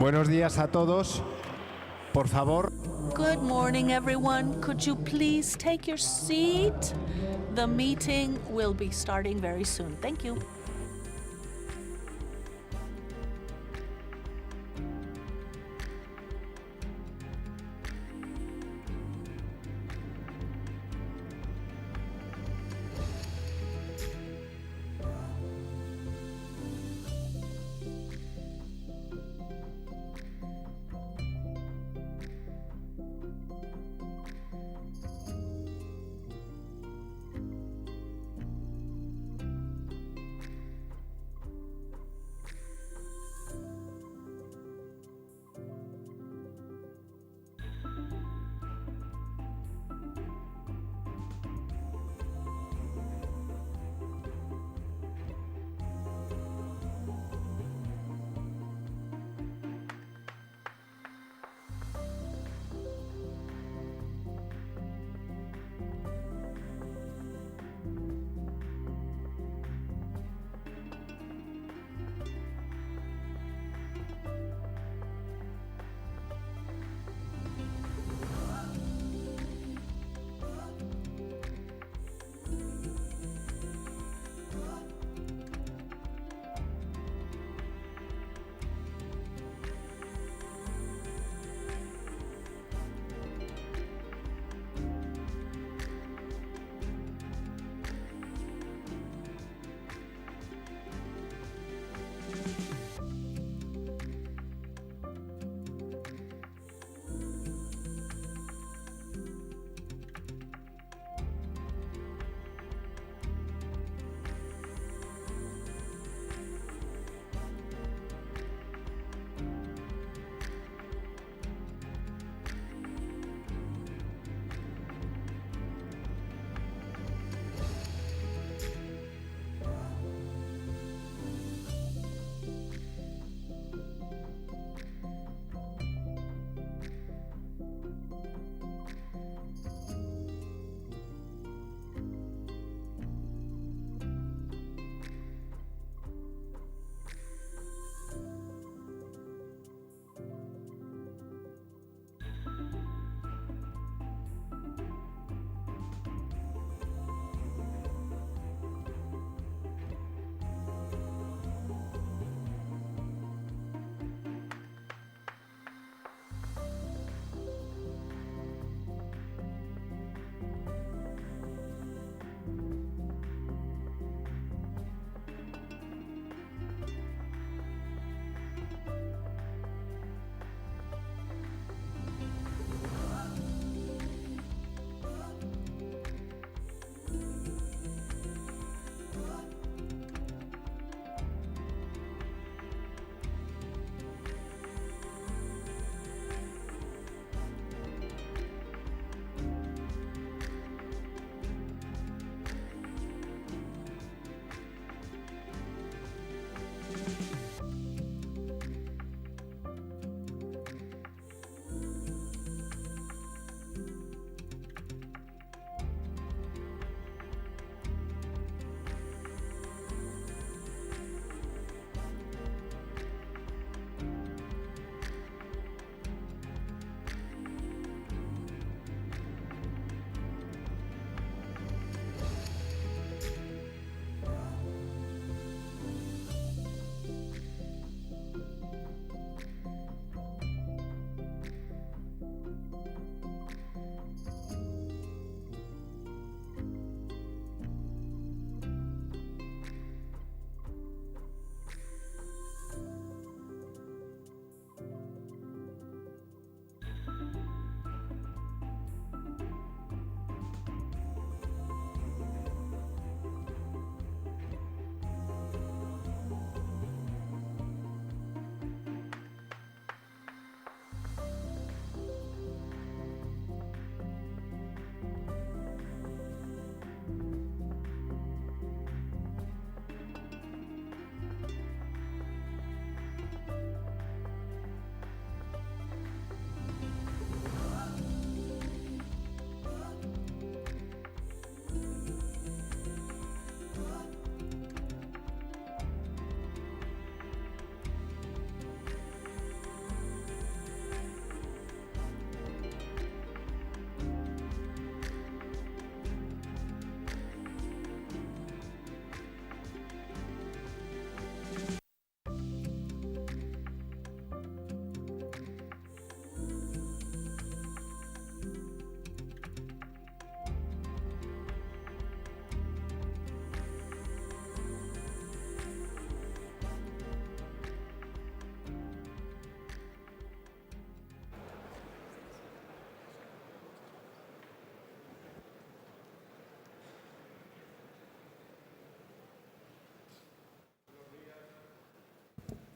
Buenos días a todos. Por favor. Good morning, everyone. Could you please take your seat? The meeting will be starting very soon. Thank you.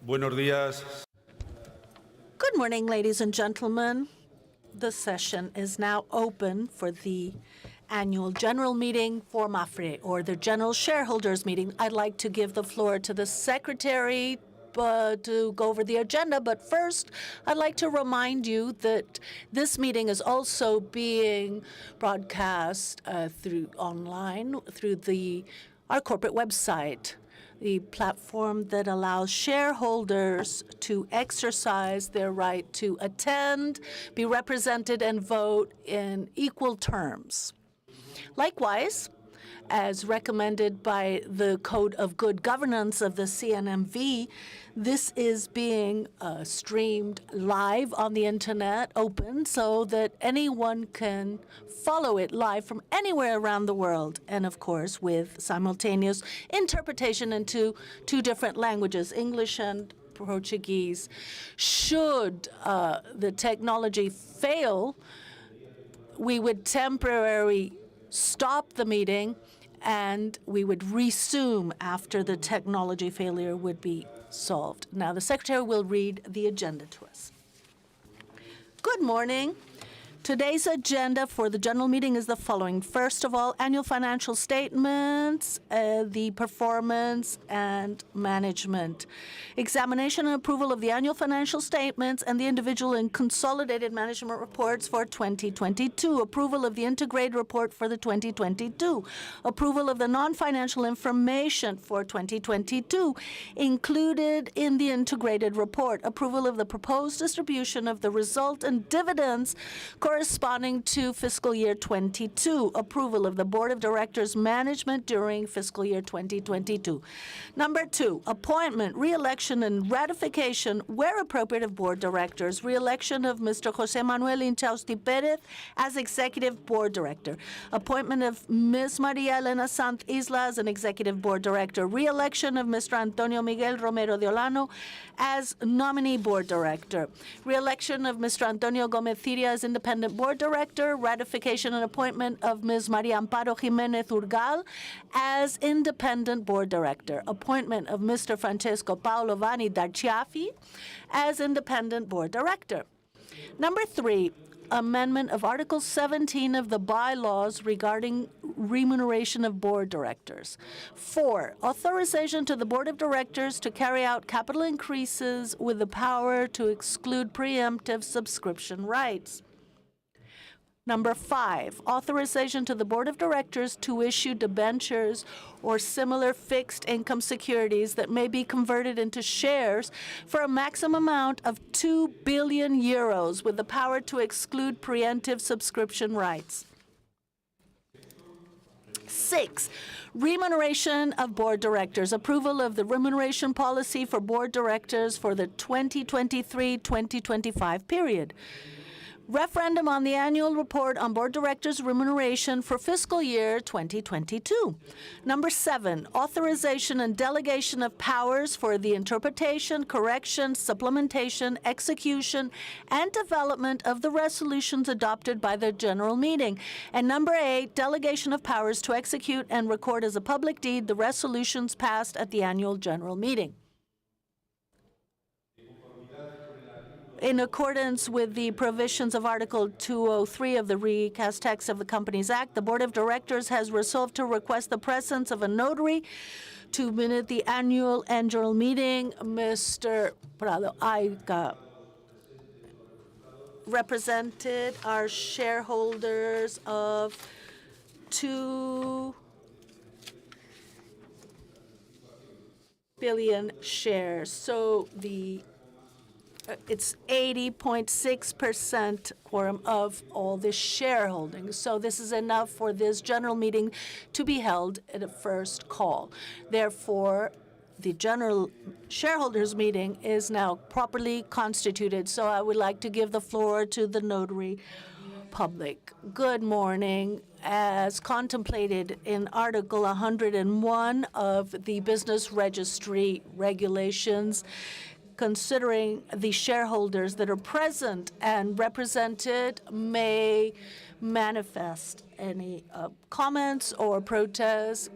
Buenos días. Good morning, ladies and gentlemen. The session is now open for the annual general meeting for Mapfre, or the general shareholders meeting. I'd like to give the floor to the secretary to go over the agenda. But first, I'd like to remind you that this meeting is also being broadcast through online through our corporate website, the platform that allows shareholders to exercise their right to attend, be represented, and vote in equal terms. Likewise, as recommended by the Code of Good Governance of the CNMV, this is being streamed live on the internet, open, so that anyone can follow it live from anywhere around the world, and of course with simultaneous interpretation into two different languages, English and Portuguese. Should the technology fail, we would temporarily stop the meeting and we would resume after the technology failure would be solved. Now, the secretary will read the agenda to us. Good morning. Today's agenda for the general meeting is the following. First of all, annual financial statements, the performance and management. Examination and approval of the annual financial statements and the individual and consolidated management reports for 2022. Approval of the integrated report for the 2022. Approval of the non-financial information for 2022 included in the integrated report. Approval of the proposed distribution of the result and dividends corresponding to fiscal year 22. Approval of the Board of Directors management during fiscal year 2022. Number 2, appointment, re-election, and ratification, where appropriate, of Board Directors. Re-election of Mr. José Manuel Inchausti Pérez as Executive Board Director. Appointment of Ms. María Elena Sant Isla as an Executive Board Director. Re-election of Mr. Antonio Miguel Romero de Olano as Nominee Board Director. Re-election of Mr. Antonio Gómez Ciria as Independent Board Director. Ratification and appointment of Ms. María Amparo Jiménez Urgal as Independent Board Director. Appointment of Mr. Francesco Paolo Vanni Darciafi as Independent Board Director. Number 3, amendment of Article 17 of the bylaws regarding remuneration of board directors. 4, authorization to the Board of Directors to carry out capital increases with the power to exclude preemptive subscription rights. Number 5, authorization to the Board of Directors to issue debentures or similar fixed income securities that may be converted into shares for a maximum amount of 2 billion euros with the power to exclude preemptive subscription rights. 6, remuneration of board directors. Approval of the remuneration policy for board directors for the 2023-2025 period. Referendum on the annual report on board directors' remuneration for fiscal year 2022. Number 7, authorization and delegation of powers for the interpretation, correction, supplementation, execution, and development of the resolutions adopted by the general meeting. And number 8, delegation of powers to execute and record as a public deed the resolutions passed at the annual general meeting. In accordance with the provisions of Article 203 of the recast text of the Companies Act, the Board of Directors has resolved to request the presence of a notary to minute the annual and general meeting. Mr. Prado Aica represented our shareholders of 2 billion shares. So it's 80.6% quorum of all the shareholding. So this is enough for this general meeting to be held at a first call. Therefore, the general shareholders meeting is now properly constituted. So I would like to give the floor to the notary public. Good morning. As contemplated in Article 101 of the Business Registry Regulations, considering the shareholders that are present and represented may manifest any comments or protests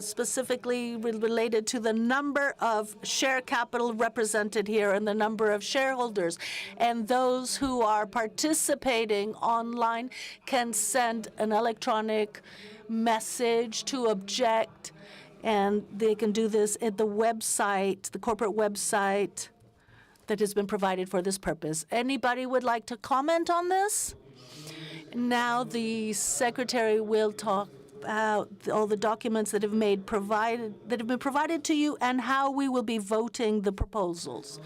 specifically related to the number of share capital represented here and the number of shareholders. And those who are participating online can send an electronic message to object, and they can do this at the website, the corporate website that has been provided for this purpose. Anybody would like to comment on this? Now the secretary will talk about all the documents that have been provided to you and how we will be voting the proposals.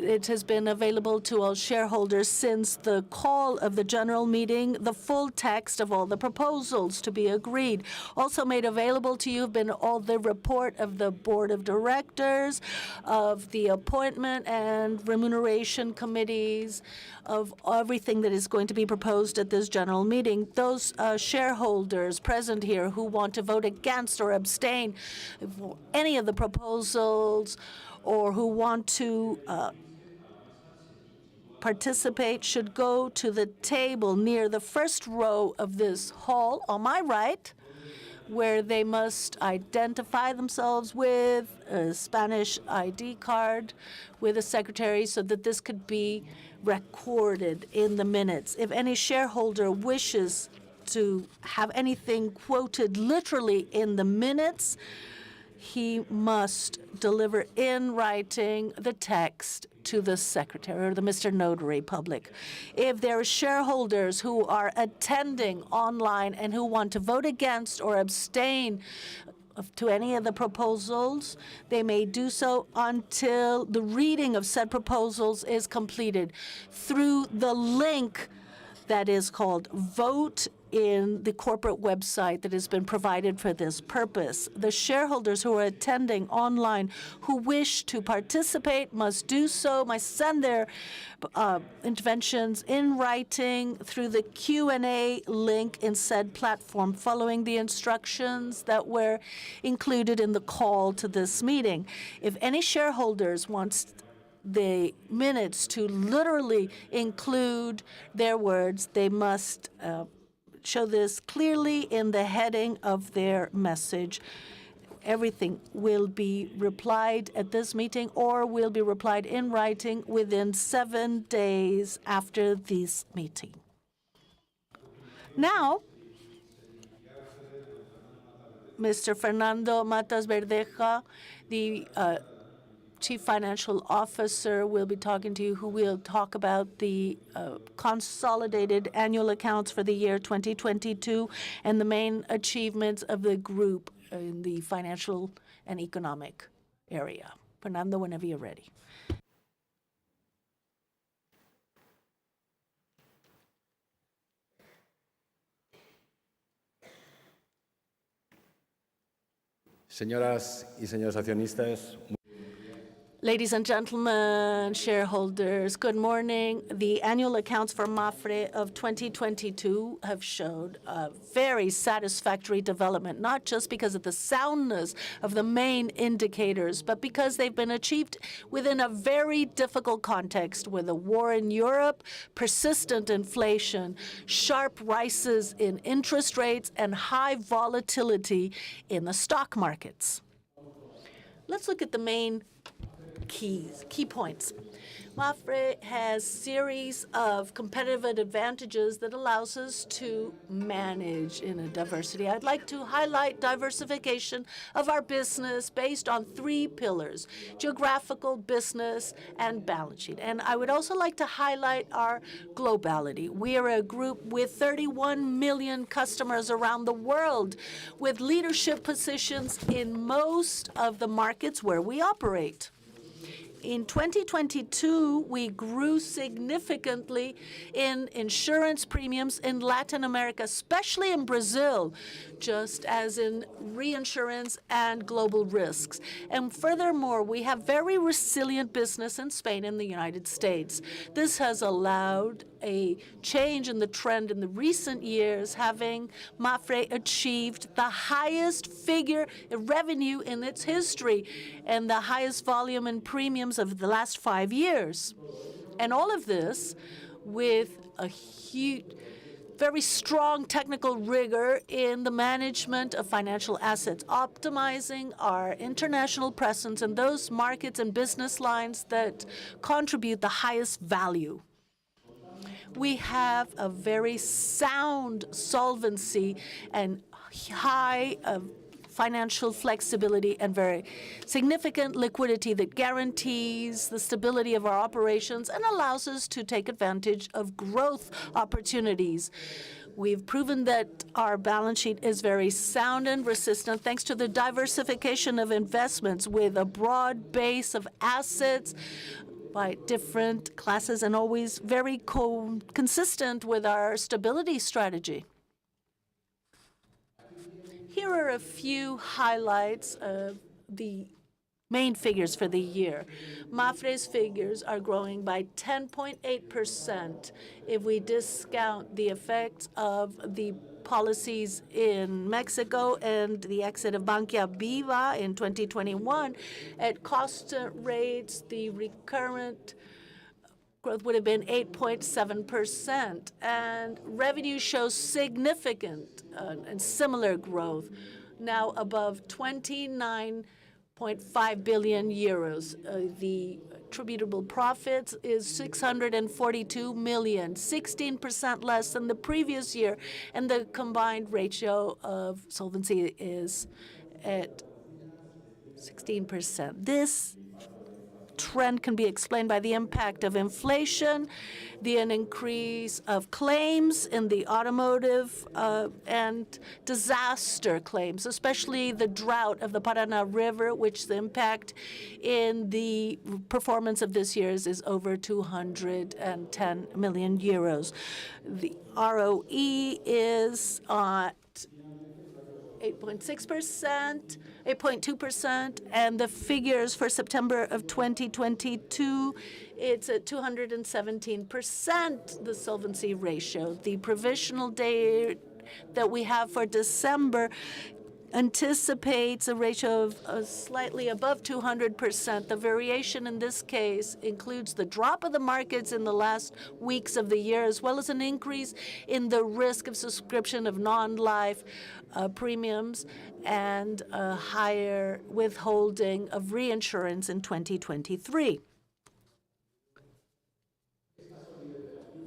It has been available to all shareholders since the call of the general meeting, the full text of all the proposals to be agreed. Also made available to you have been all the report of the board of directors, of the appointment and remuneration committees, of everything that is going to be proposed at this general meeting. Those shareholders present here who want to vote against or abstain for any of the proposals or who want to participate should go to the table near the first row of this hall on my right, where they must identify themselves with a Spanish ID card with a secretary so that this could be recorded in the minutes. If any shareholder wishes to have anything quoted literally in the minutes, he must deliver in writing the text to the secretary or the Mr. Notary Public. If there are shareholders who are attending online and who want to vote against or abstain to any of the proposals, they may do so until the reading of said proposals is completed through the link that is called Vote in the corporate website that has been provided for this purpose. The shareholders who are attending online who wish to participate must do so, must send their interventions in writing through the Q&A link in said platform, following the instructions that were included in the call to this meeting. If any shareholders wants the minutes to literally include their words, they must show this clearly in the heading of their message. Everything will be replied at this meeting or will be replied in writing within 7 days after this meeting. Now, Mr. Fernando Matas Verdeja, the Chief Financial Officer, will be talking to you, who will talk about the consolidated annual accounts for the year 2022 and the main achievements of the group in the financial and economic area. Fernando, whenever you're ready. Señoras y señores accionistas, Ladies and gentlemen, shareholders, good morning. The annual accounts for Mapfre of 2022 have showed a very satisfactory development, not just because of the soundness of the main indicators, but because they've been achieved within a very difficult context with a war in Europe, persistent inflation, sharp rises in interest rates, and high volatility in the stock markets. Let's look at the main key points. Mapfre has series of competitive advantages that allows us to manage in a diversity. I'd like to highlight diversification of our business based on 3 pillars: geographical, business, and balance sheet. And I would also like to highlight our globality. We are a group with 31 million customers around the world, with leadership positions in most of the markets where we operate. In 2022, we grew significantly in insurance premiums in Latin America, especially in Brazil, just as in reinsurance and global risks. And furthermore, we have very resilient business in Spain and the United States. This has allowed a change in the trend in the recent years, having Mapfre achieved the highest figure in revenue in its history and the highest volume in premiums of the last 5 years. And all of this with a huge very strong technical rigor in the management of financial assets, optimizing our international presence in those markets and business lines that contribute the highest value. We have a very sound solvency and high financial flexibility and very significant liquidity that guarantees the stability of our operations and allows us to take advantage of growth opportunities. We've proven that our balance sheet is very sound and resistant thanks to the diversification of investments with a broad base of assets by different classes and always very consistent with our stability strategy. Here are a few highlights of the main figures for the year. Mapfre's figures are growing by 10.8% if we discount the effects of the policies in Mexico and the exit of Bankia Viva in 2021. At constant rates, the recurrent growth would have been 8.7%, and revenue shows significant and similar growth, now above 29.5 billion euros. The attributable profits is 642 million, 16% less than the previous year, and the combined ratio of solvency is at 16%. This trend can be explained by the impact of inflation, an increase of claims in the automotive and disaster claims, especially the drought of the Paraná River, which the impact in the performance of this year is over 210 million euros. The ROE is at 8.2%, and the figures for September of 2022, it's at 217%, the solvency ratio. The provisional date that we have for December anticipates a ratio of slightly above 200%. The variation in this case includes the drop of the markets in the last weeks of the year, as well as an increase in the risk of subscription of non-life premiums and a higher withholding of reinsurance in 2023.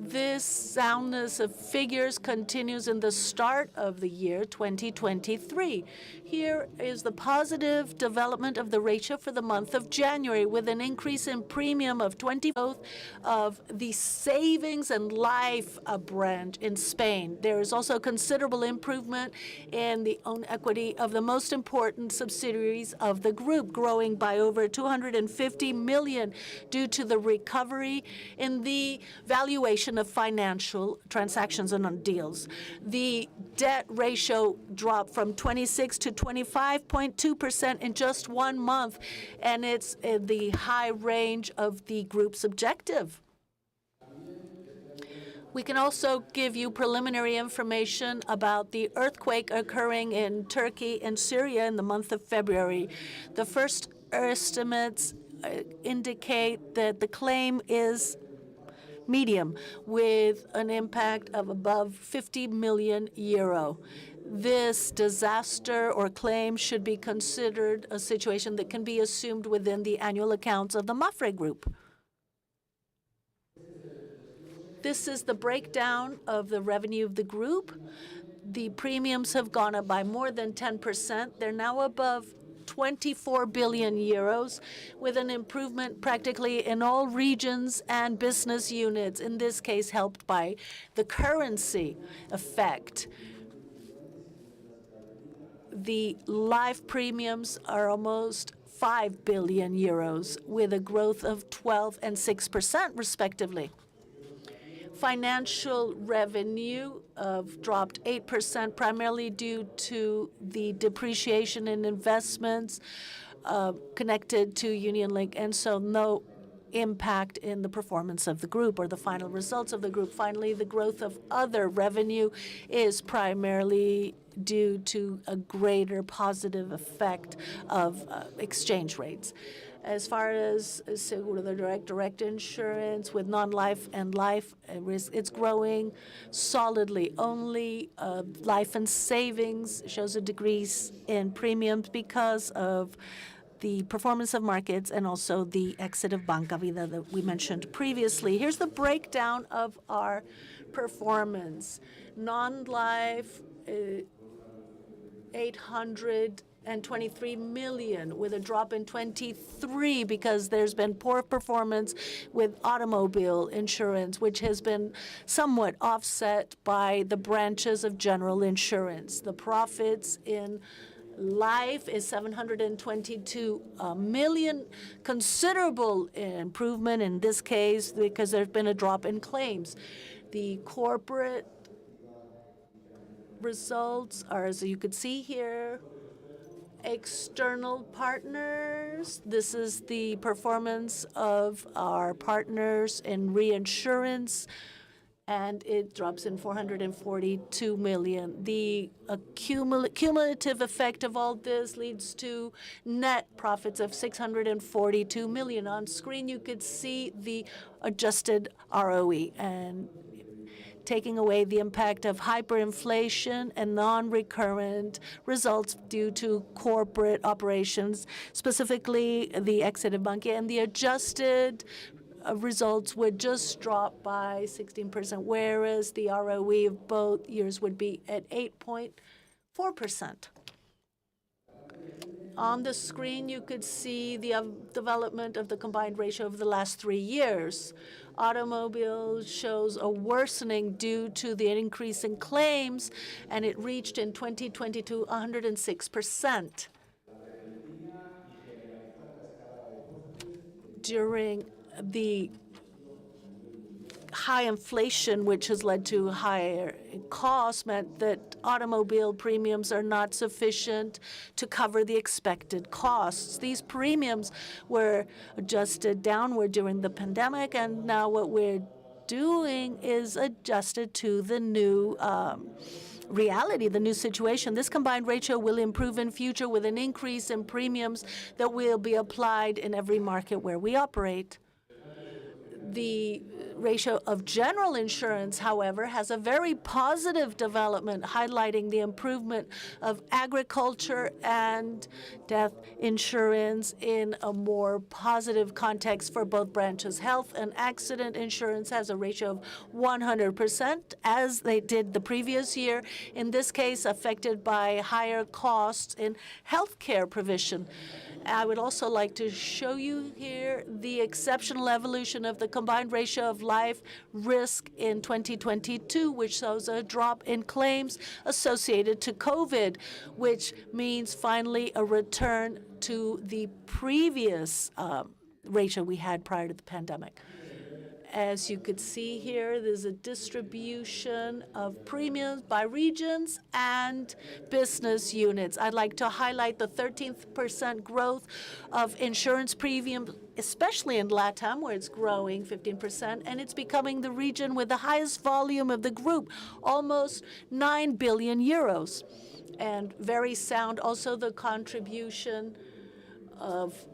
This soundness of figures continues in the start of the year 2023. Here is the positive development of the ratio for the month of January, with an increase in premium of 20% of the savings and life branch in Spain. There is also considerable improvement in the own equity of the most important subsidiaries of the group, growing by over 250 million due to the recovery in the valuation of financial transactions and on deals. The debt ratio dropped from 26 to 25.2% in just 1 month, and it's in the high range of the group's objective. We can also give you preliminary information about the earthquake occurring in Turkey and Syria in the month of February. The first estimates indicate that the claim is medium, with an impact of above 50 million euro. This disaster or claim should be considered a situation that can be assumed within the annual accounts of the Mapfre Group. This is the breakdown of the revenue of the group. The premiums have gone up by more than 10%. They're now above 24 billion euros, with an improvement practically in all regions and business units, in this case helped by the currency effect. The life premiums are almost 5 billion euros, with a growth of 12% and 6% respectively. Financial revenue dropped 8%, primarily due to the depreciation in investments connected to Union Link, and so no impact in the performance of the group or the final results of the group. Finally, the growth of other revenue is primarily due to a greater positive effect of exchange rates. As far as Seguro de direct insurance with non-life and life risk, it's growing solidly. Only life and savings shows a decrease in premiums because of the performance of markets and also the exit of Banca Vida that we mentioned previously. Here's the breakdown of our performance. Non-life, 823 million, with a drop in 23 because there's been poor performance with automobile insurance, which has been somewhat offset by the branches of general insurance. The profits in life is 722 million, considerable improvement in this case because there's been a drop in claims. The corporate results are, as you could see here, external partners. This is the performance of our partners in reinsurance, and it drops in 442 million. The cumulative effect of all this leads to net profits of 642 million. On screen, you could see the adjusted ROE, and taking away the impact of hyperinflation and non-recurrent results due to corporate operations, specifically the exit of Bankia, and the adjusted results would just drop by 16%, whereas the ROE of both years would be at 8.4%. On the screen, you could see the development of the combined ratio over the last 3 years. Automobile shows a worsening due to the increase in claims, and it reached in 2022 106%. During the high inflation, which has led to higher costs, meant that automobile premiums are not sufficient to cover the expected costs. These premiums were adjusted downward during the pandemic, and now what we're doing is adjusted to the new reality, the new situation. This combined ratio will improve in future with an increase in premiums that will be applied in every market where we operate. The ratio of general insurance, however, has a very positive development, highlighting the improvement of agriculture and death insurance in a more positive context for both branches. Health and accident insurance has a ratio of 100%, as they did the previous year, in this case affected by higher costs in healthcare provision. I would also like to show you here the exceptional evolution of the combined ratio of life risk in 2022, which shows a drop in claims associated to COVID, which means finally a return to the previous ratio we had prior to the pandemic. As you could see here, there's a distribution of premiums by regions and business units. I'd like to highlight the 13% growth of insurance premium, especially in LATAM, where it's growing 15%, and it's becoming the region with the highest volume of the group, almost 9 billion euros. And very sound also the contribution of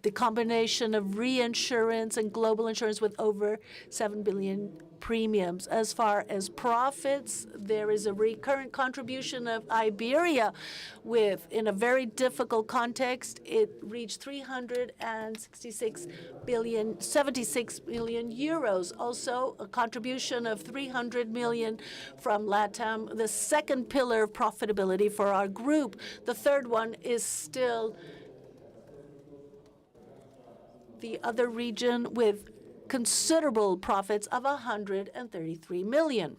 the combination of reinsurance and global insurance with over 7 billion premiums. As far as profits, there is a recurrent contribution of Iberia in a very difficult context. It reached 76 billion euros. Also, a contribution of 300 million from LATAM, the second pillar of profitability for our group. The third one is still the other region with considerable profits of 133 million.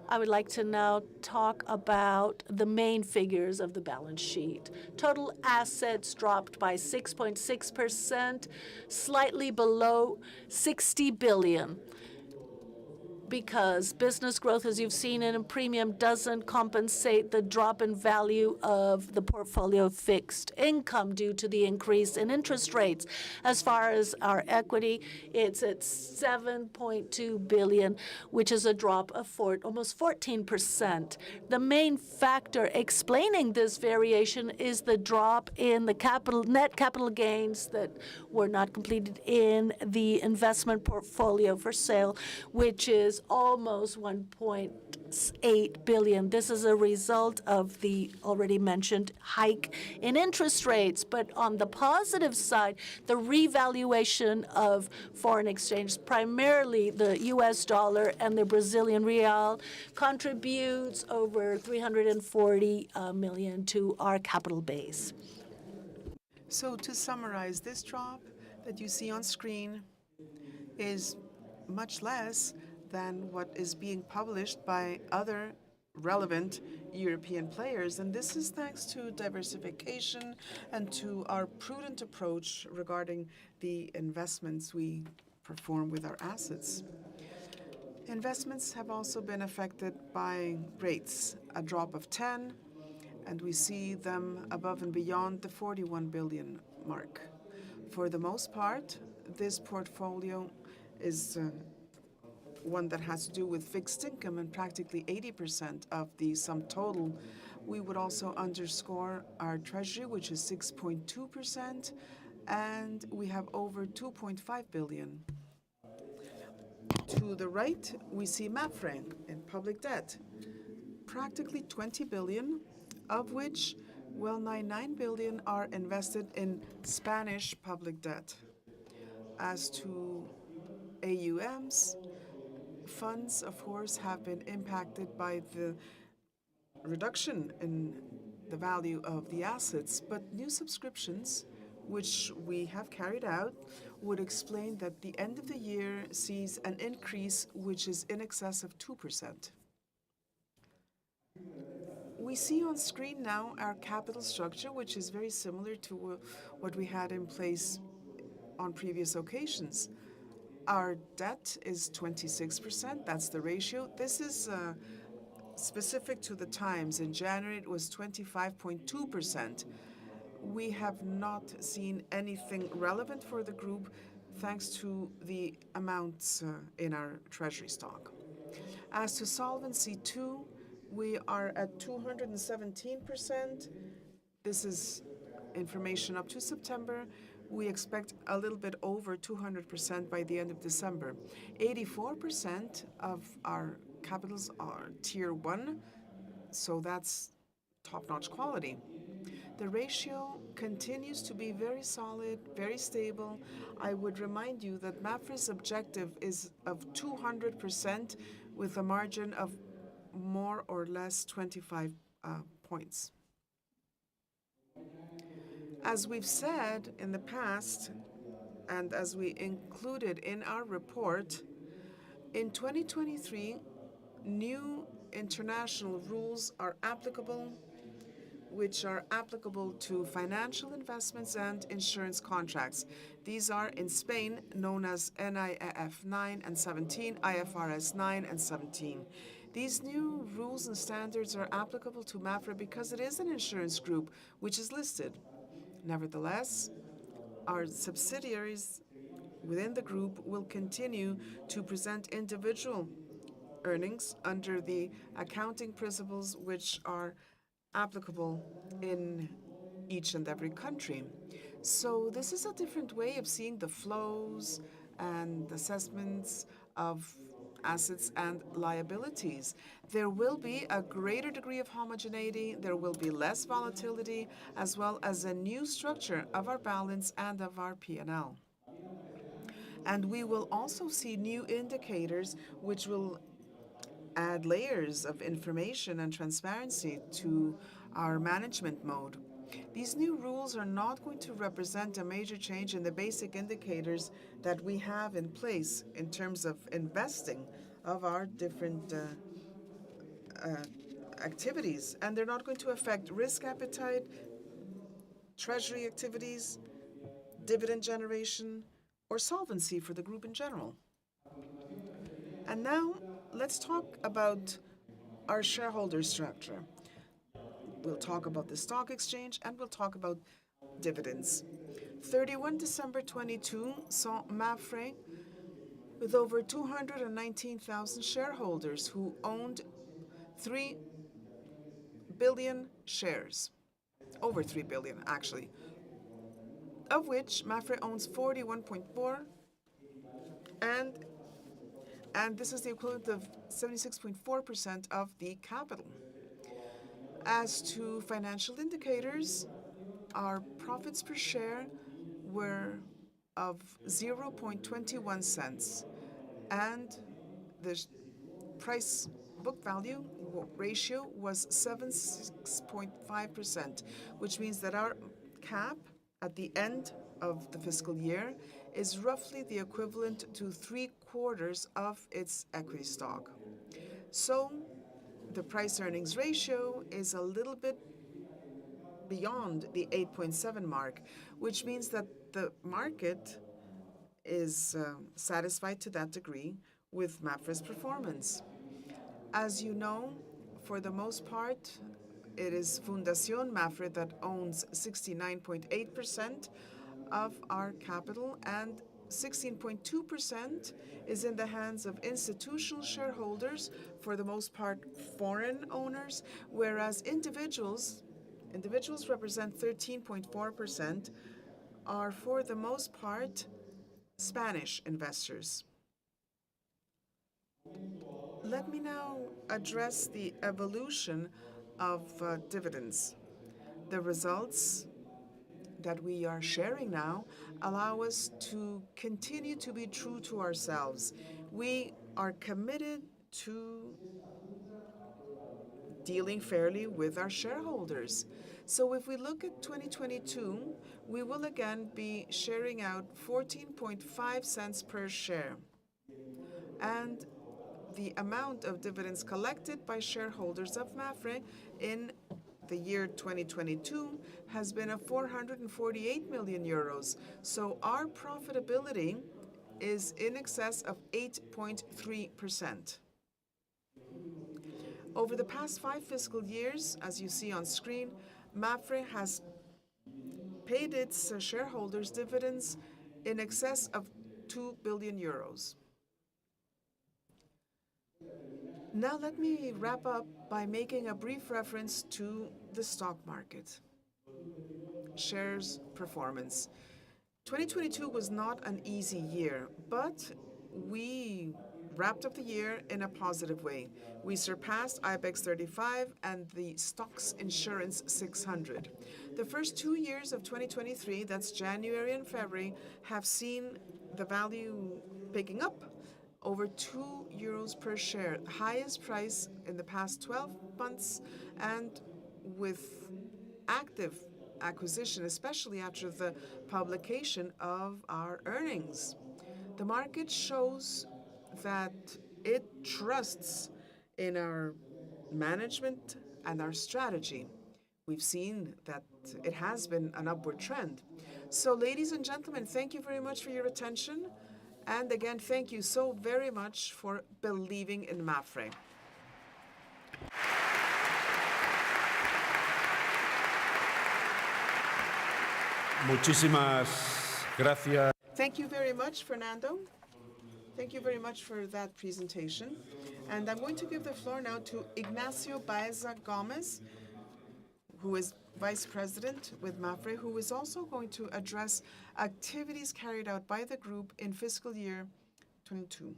I would like to now talk about the main figures of the balance sheet. Total assets dropped by 6.6%, slightly below 60 billion. because business growth, as you've seen in a premium, doesn't compensate the drop in value of the portfolio fixed income due to the increase in interest rates. As far as our equity, it's at 7.2 billion, which is a drop of almost 14%. The main factor explaining this variation is the drop in the net capital gains that were not completed in the investment portfolio for sale, which is almost 1.8 billion. This is a result of the already mentioned hike in interest rates. But on the positive side, the revaluation of foreign exchange, primarily the US dollar and the Brazilian real, contributes over 340 million to our capital base. So to summarize, this drop that you see on screen is much less than what is being published by other relevant European players. And this is thanks to diversification and to our prudent approach regarding the investments we perform with our assets. Investments have also been affected by rates, a drop of 10, and we see them above and beyond the 41 billion mark. For the most part, this portfolio is one that has to do with fixed income, and practically 80% of the sum total. We would also underscore our treasury, which is 6.2%, and we have over 2.5 billion. To the right, we see Mapfre in public debt, practically 20 billion, of which well nigh 9 billion are invested in Spanish public debt. As to AUMs, funds, of course, have been impacted by the reduction in the value of the assets, but new subscriptions, which we have carried out, would explain that the end of the year sees an increase which is in excess of 2%. We see on screen now our capital structure, which is very similar to what we had in place on previous occasions. Our debt is 26%. That's the ratio. This is specific to the times. In January, it was 25.2%. We have not seen anything relevant for the group thanks to the amounts in our treasury stock. As to Solvency II, we are at 217%. This is information up to September. We expect a little bit over 200% by the end of December. 84% of our capitals are Tier 1, so that's top-notch quality. The ratio continues to be very solid, very stable. I would remind you that Mapfre's objective is of 200% with a margin of more or less 25 points. As we've said in the past, and as we included in our report, in 2023, new international rules are applicable, which are applicable to financial investments and insurance contracts. These are in Spain known as NIAF 9 and 17, IFRS 9 and 17. These new rules and standards are applicable to Mapfre because it is an insurance group which is listed. Nevertheless, our subsidiaries within the group will continue to present individual earnings under the accounting principles which are applicable in each and every country. So this is a different way of seeing the flows and assessments of assets and liabilities. There will be a greater degree of homogeneity, there will be less volatility, as well as a new structure of our balance and of our P&L. And we will also see new indicators which will add layers of information and transparency to our management mode. These new rules are not going to represent a major change in the basic indicators that we have in place in terms of investing of our different activities, and they're not going to affect risk appetite, treasury activities, dividend generation, or solvency for the group in general. And now let's talk about our shareholder structure. We'll talk about the stock exchange and we'll talk about dividends. 31 December 22 saw Mapfre with over 219,000 shareholders who owned 3 billion shares. Over 3 billion, actually, of which Mapfre owns 41.4, and this is the equivalent of 76.4% of the capital. As to financial indicators, our profits per share were of 0.21 cents, and the price book value ratio was 76.5%, which means that our cap at the end of the fiscal year is roughly the equivalent to 3/4 of its equity stock. So the price earnings ratio is a little bit beyond the 8.7 mark, which means that the market is satisfied to that degree with Mapfre's performance. As you know, for the most part, it is Fundación Mapfre that owns 69.8% of our capital, and 16.2% is in the hands of institutional shareholders, for the most part foreign owners, whereas individuals represent 13.4%, are for the most part Spanish investors. Let me now address the evolution of dividends. The results that we are sharing now allow us to continue to be true to ourselves. We are committed to dealing fairly with our shareholders. So if we look at 2022, we will again be sharing out 14.5 cents per share. And the amount of dividends collected by shareholders of Mapfre in the year 2022 has been of 448 million euros. So our profitability is in excess of 8.3%. Over the past 5 fiscal years, as you see on screen, Mapfre has paid its shareholders dividends in excess of 2 billion euros. Now let me wrap up by making a brief reference to the stock market. Shares performance. 2022 was not an easy year, but we wrapped up the year in a positive way. We surpassed IBEX 35 and the Stocks Insurance 600. The first 2 years of 2023, that's January and February, have seen the value picking up over 2 euros per share, highest price in the past 12 months, and with active acquisition, especially after the publication of our earnings. The market shows that it trusts in our management and our strategy. We've seen that it has been an upward trend. So, ladies and gentlemen, thank you very much for your attention. And again, thank you so very much for believing in Mapfre. Muchísimas gracias. Thank you very much, Fernando. Thank you very much for that presentation. And I'm going to give the floor now to Ignacio Baeza Gomez, who is Vice President with Mapfre, who is also going to address activities carried out by the group in fiscal year 22.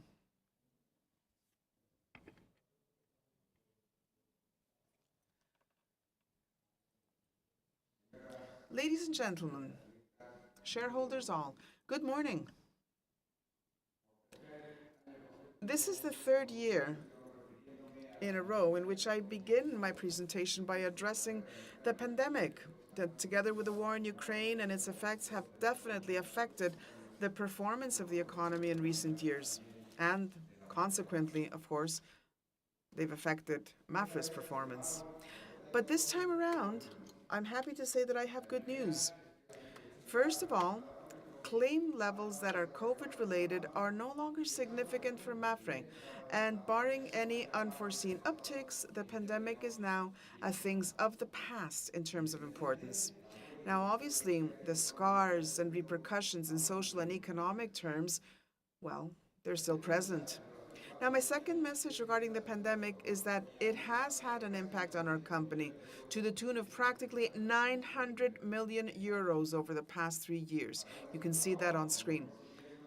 Ladies and gentlemen, shareholders all, good morning. This is the 3rd year in a row in which I begin my presentation by addressing the pandemic that, together with the war in Ukraine and its effects, have definitely affected the performance of the economy in recent years. And consequently, of course, they've affected Mapfre's performance. But this time around, I'm happy to say that I have good news. First of all, claim levels that are COVID-related are no longer significant for Mapfre, and barring any unforeseen upticks, the pandemic is now a thing of the past in terms of importance. Now, obviously, the scars and repercussions in social and economic terms, well, they're still present. Now, my second message regarding the pandemic is that it has had an impact on our company to the tune of practically 900 million euros over the past 3 years. You can see that on screen.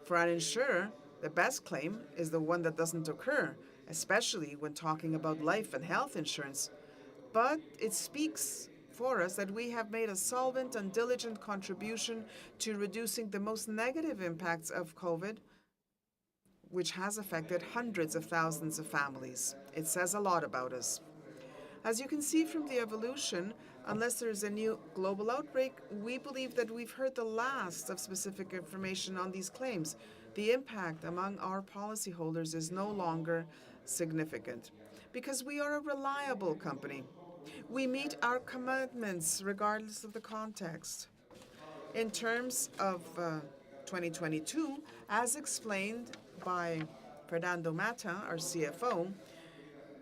For an insurer, the best claim is the one that doesn't occur, especially when talking about life and health insurance. But it speaks for us that we have made a solvent and diligent contribution to reducing the most negative impacts of COVID, which has affected hundreds of thousands of families. It says a lot about us. As you can see from the evolution, unless there is a new global outbreak, we believe that we've heard the last of specific information on these claims. The impact among our policyholders is no longer significant because we are a reliable company. We meet our commitments regardless of the context. In terms of 2022, as explained by Fernando Mata, our CFO,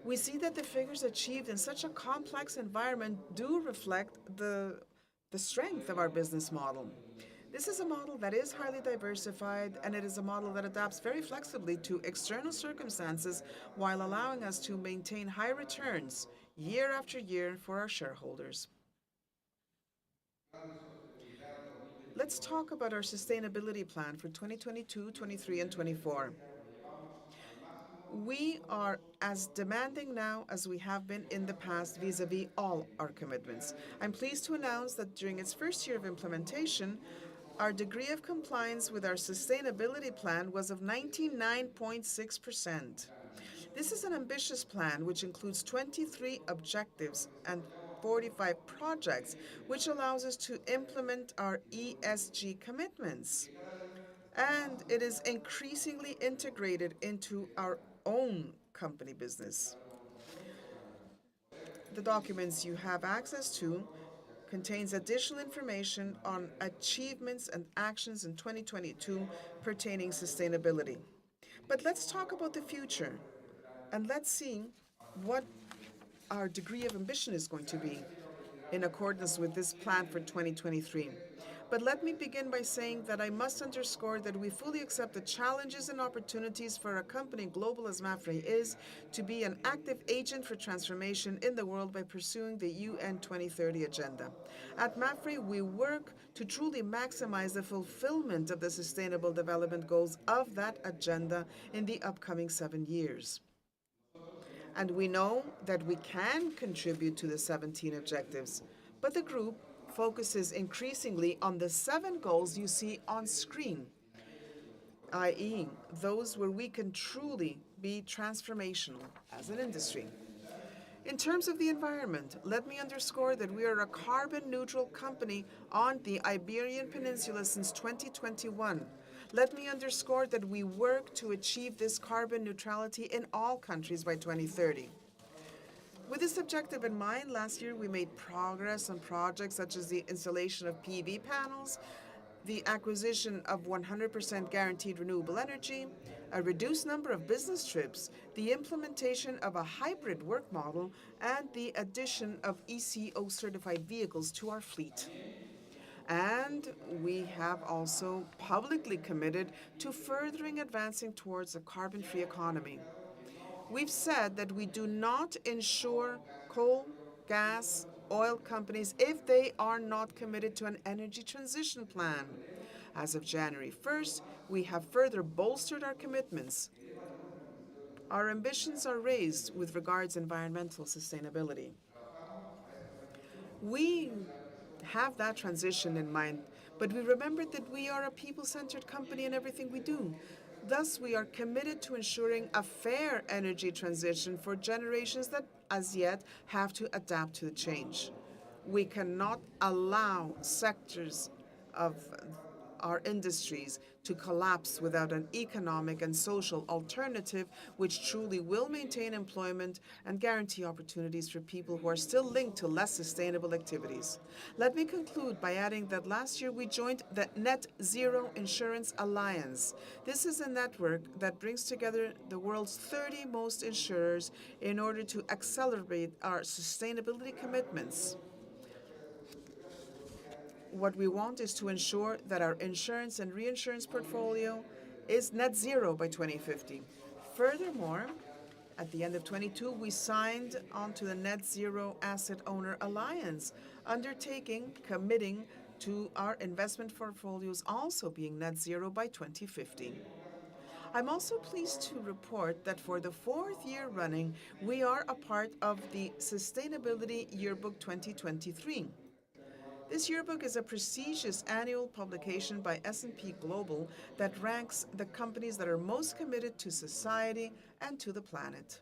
we see that the figures achieved in such a complex environment do reflect the strength of our business model. This is a model that is highly diversified, and it is a model that adapts very flexibly to external circumstances while allowing us to maintain high returns year after year for our shareholders. Let's talk about our sustainability plan for 2022, 23, and 24. We are as demanding now as we have been in the past vis-à-vis all our commitments. I'm pleased to announce that during its first year of implementation, our degree of compliance with our sustainability plan was of 99.6%. This is an ambitious plan which includes 23 objectives and 45 projects, which allows us to implement our ESG commitments. And it is increasingly integrated into our own company business. The documents you have access to contains additional information on achievements and actions in 2022 pertaining sustainability. But let's talk about the future, and let's see what our degree of ambition is going to be in accordance with this plan for 2023. But let me begin by saying that I must underscore that we fully accept the challenges and opportunities for a company global as Mapfre is to be an active agent for transformation in the world by pursuing the UN 2030 agenda. At Mapfre, we work to truly maximize the fulfillment of the Sustainable Development Goals of that agenda in the upcoming 7 years. And we know that we can contribute to the 17 objectives, but the group focuses increasingly on the 7 goals you see on screen, i.e., those where we can truly be transformational as an industry. In terms of the environment, let me underscore that we are a carbon-neutral company on the Iberian Peninsula since 2021. Let me underscore that we work to achieve this carbon neutrality in all countries by 2030. With this objective in mind, last year we made progress on projects such as the installation of PV panels, the acquisition of 100% guaranteed renewable energy, a reduced number of business trips, the implementation of a hybrid work model, and the addition of ECO-certified vehicles to our fleet. And we have also publicly committed to furthering advancing towards a carbon-free economy. We've said that we do not insure coal, gas, oil companies if they are not committed to an energy transition plan. As of January 1st, we have further bolstered our commitments. Our ambitions are raised with regards to environmental sustainability. We have that transition in mind, but we remember that we are a people-centered company in everything we do. Thus, we are committed to ensuring a fair energy transition for generations that, as yet, have to adapt to the change. We cannot allow sectors of our industries to collapse without an economic and social alternative which truly will maintain employment and guarantee opportunities for people who are still linked to less sustainable activities. Let me conclude by adding that last year we joined the Net Zero Insurance Alliance. This is a network that brings together the world's 30 most insurers in order to accelerate our sustainability commitments. What we want is to ensure that our insurance and reinsurance portfolio is net zero by 2050. Furthermore, at the end of 22, we signed onto the Net Zero Asset Owner Alliance, committing to our investment portfolios also being net zero by 2050. I'm also pleased to report that for the fourth year running, we are a part of the Sustainability Yearbook 2023. This yearbook is a prestigious annual publication by S&P Global that ranks the companies that are most committed to society and to the planet.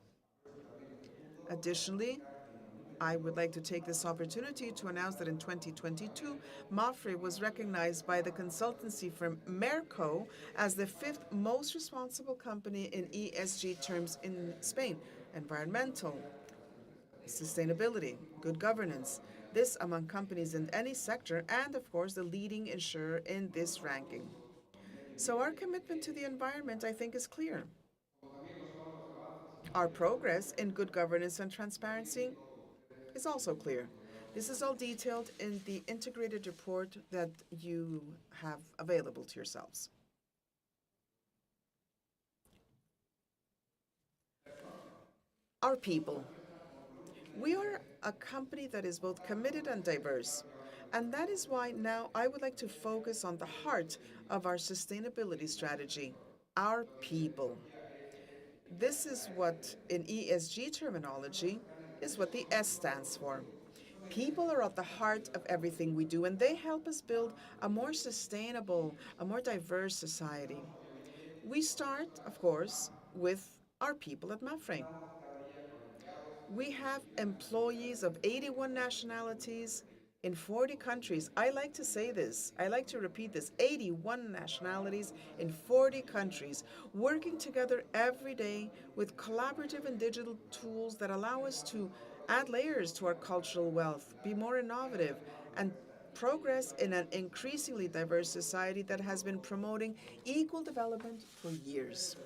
Additionally, I would like to take this opportunity to announce that in 2022, Mapfre was recognized by the consultancy firm Merco as the fifth most responsible company in ESG terms in Spain: environmental, sustainability, good governance. This among companies in any sector, and of course, the leading insurer in this ranking. So our commitment to the environment, I think, is clear. Our progress in good governance and transparency is also clear. This is all detailed in the integrated report that you have available to yourselves. Our people. We are a company that is both committed and diverse, and that is why now I would like to focus on the heart of our sustainability strategy, our people. This is what, in ESG terminology, is what the S stands for. People are at the heart of everything we do, and they help us build a more sustainable, a more diverse society. We start, of course, with our people at Mapfre. We have employees of 81 nationalities in 40 countries. I like to say this, I like to repeat this: 81 nationalities in 40 countries, working together every day with collaborative and digital tools that allow us to add layers to our cultural wealth, be more innovative, and progress in an increasingly diverse society that has been promoting equal development for years.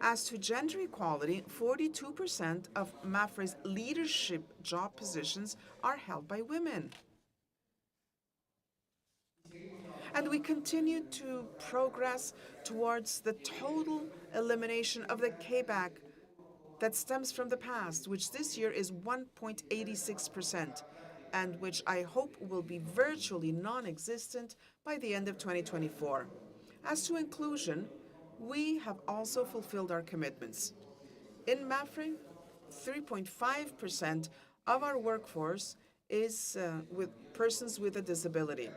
As to gender equality, 42% of Mapfre's leadership job positions are held by women. And we continue to progress towards the total elimination of the payback that stems from the past, which this year is 1.86%, and which I hope will be virtually non-existent by the end of 2024. As to inclusion, we have also fulfilled our commitments. In Mapfre, 3.5% of our workforce is with persons with a disability.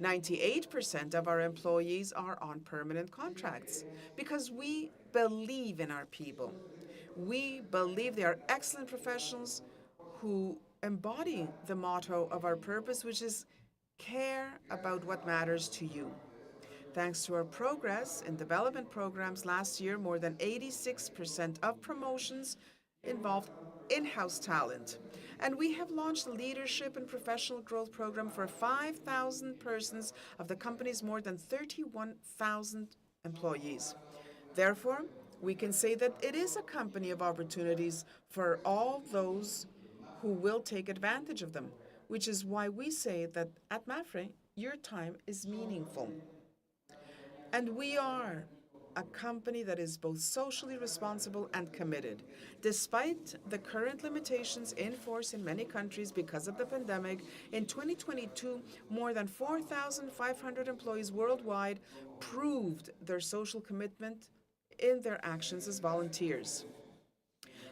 98% of our employees are on permanent contracts because we believe in our people. We believe they are excellent professionals who embody the motto of our purpose, which is care about what matters to you. Thanks to our progress in development programs last year, more than 86% of promotions involved in-house talent. And we have launched a leadership and professional growth program for 5,000 persons of the company's more than 31,000 employees. Therefore, we can say that it is a company of opportunities for all those who will take advantage of them, which is why we say that at Mapfre, your time is meaningful. And we are a company that is both socially responsible and committed. Despite the current limitations in force in many countries because of the pandemic, in 2022, more than 4,500 employees worldwide proved their social commitment in their actions as volunteers.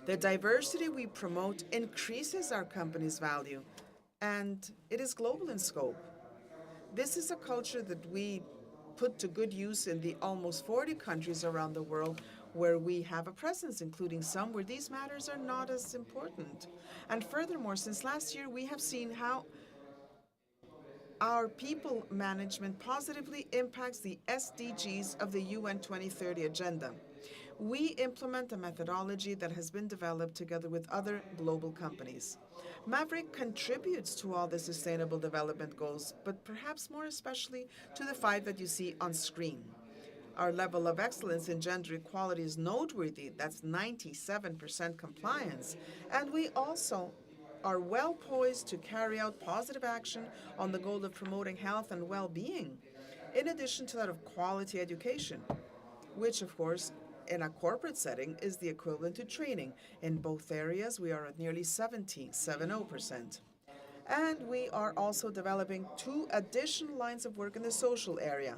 The diversity we promote increases our company's value, and it is global in scope. This is a culture that we put to good use in the almost 40 countries around the world where we have a presence, including some where these matters are not as important. And furthermore, since last year, we have seen how Our people management positively impacts the SDGs of the UN 2030 Agenda. We implement a methodology that has been developed together with other global companies. Mapfre contributes to all the sustainable development goals, but perhaps more especially to the 5 that you see on screen. Our level of excellence in gender equality is noteworthy. That's 97% compliance. And we also are well poised to carry out positive action on the goal of promoting health and well-being, in addition to that of quality education, which, of course, in a corporate setting is the equivalent to training. In both areas, we are at nearly 70%. And we are also developing 2 additional lines of work in the social area: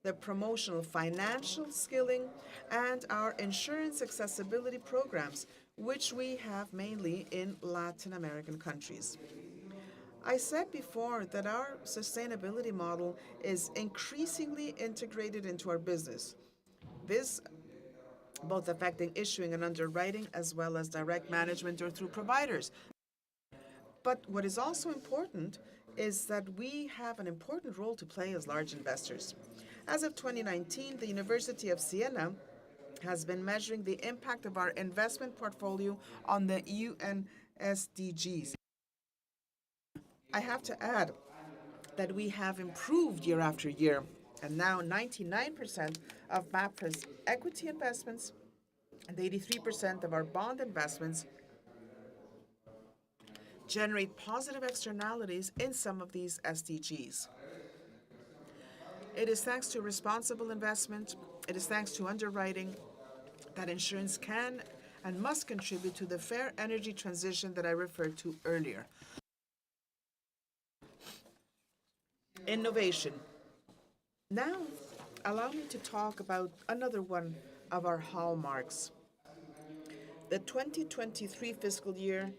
the promotional financial skilling and our insurance accessibility programs, which we have mainly in Latin American countries. I said before that our sustainability model is increasingly integrated into our business. This both affecting issuing and underwriting as well as direct management or through providers. But what is also important is that we have an important role to play as large investors. As of 2019, the University of Siena has been measuring the impact of our investment portfolio on the UN SDGs. I have to add that we have improved year after year, and now 99% of Mapfre's equity investments and 83% of our bond investments generate positive externalities in some of these SDGs. It is thanks to responsible investment, it is thanks to underwriting, that insurance can and must contribute to the fair energy transition that I referred to earlier. Innovation. Now, allow me to talk about another one of our hallmarks. The 2023 fiscal year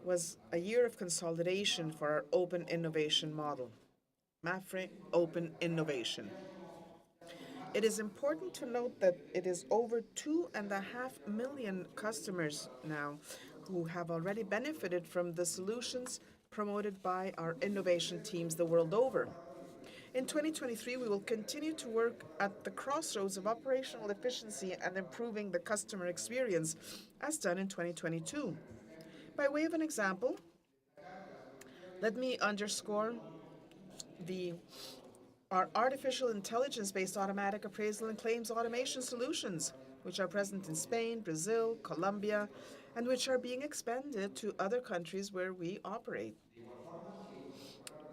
was a year of consolidation for our open innovation model. Mapfre Open Innovation. It is important to note that it is over 2.5 million customers now who have already benefited from the solutions promoted by our innovation teams the world over. In 2023, we will continue to work at the crossroads of operational efficiency and improving the customer experience, as done in 2022. By way of an example, let me underscore our artificial intelligence-based automatic appraisal and claims automation solutions, which are present in Spain, Brazil, Colombia, and which are being expanded to other countries where we operate.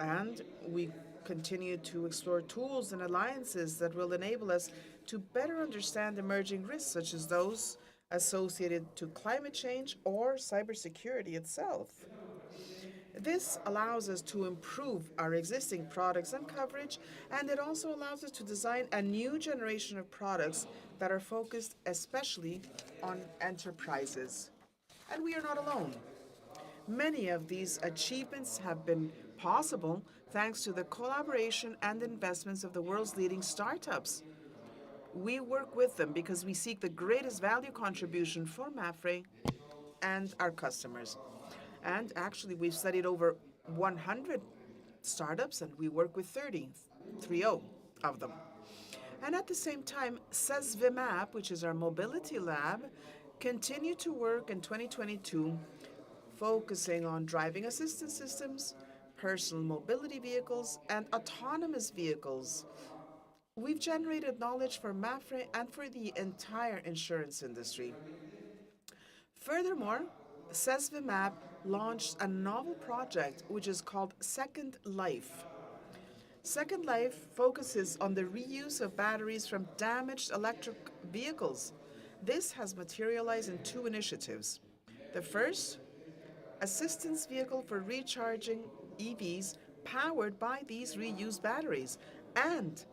And we continue to explore tools and alliances that will enable us to better understand emerging risks, such as those associated to climate change or cybersecurity itself. This allows us to improve our existing products and coverage, and it also allows us to design a new generation of products that are focused especially on enterprises. And we are not alone. Many of these achievements have been possible thanks to the collaboration and investments of the world's leading startups. We work with them because we seek the greatest value contribution for Mapfre and our customers. And actually, we've studied over 100 startups, and we work with 30 of them. And at the same time, SESVIMAP, which is our mobility lab, continued to work in 2022, focusing on driving assistance systems, personal mobility vehicles, and autonomous vehicles. We've generated knowledge for Mapfre and for the entire insurance industry. Furthermore, SESVIMAP launched a novel project which is called Second Life. Second Life focuses on the reuse of batteries from damaged electric vehicles. This has materialized in 2 initiatives. The first, assistance vehicle for recharging EVs powered by these reused batteries, and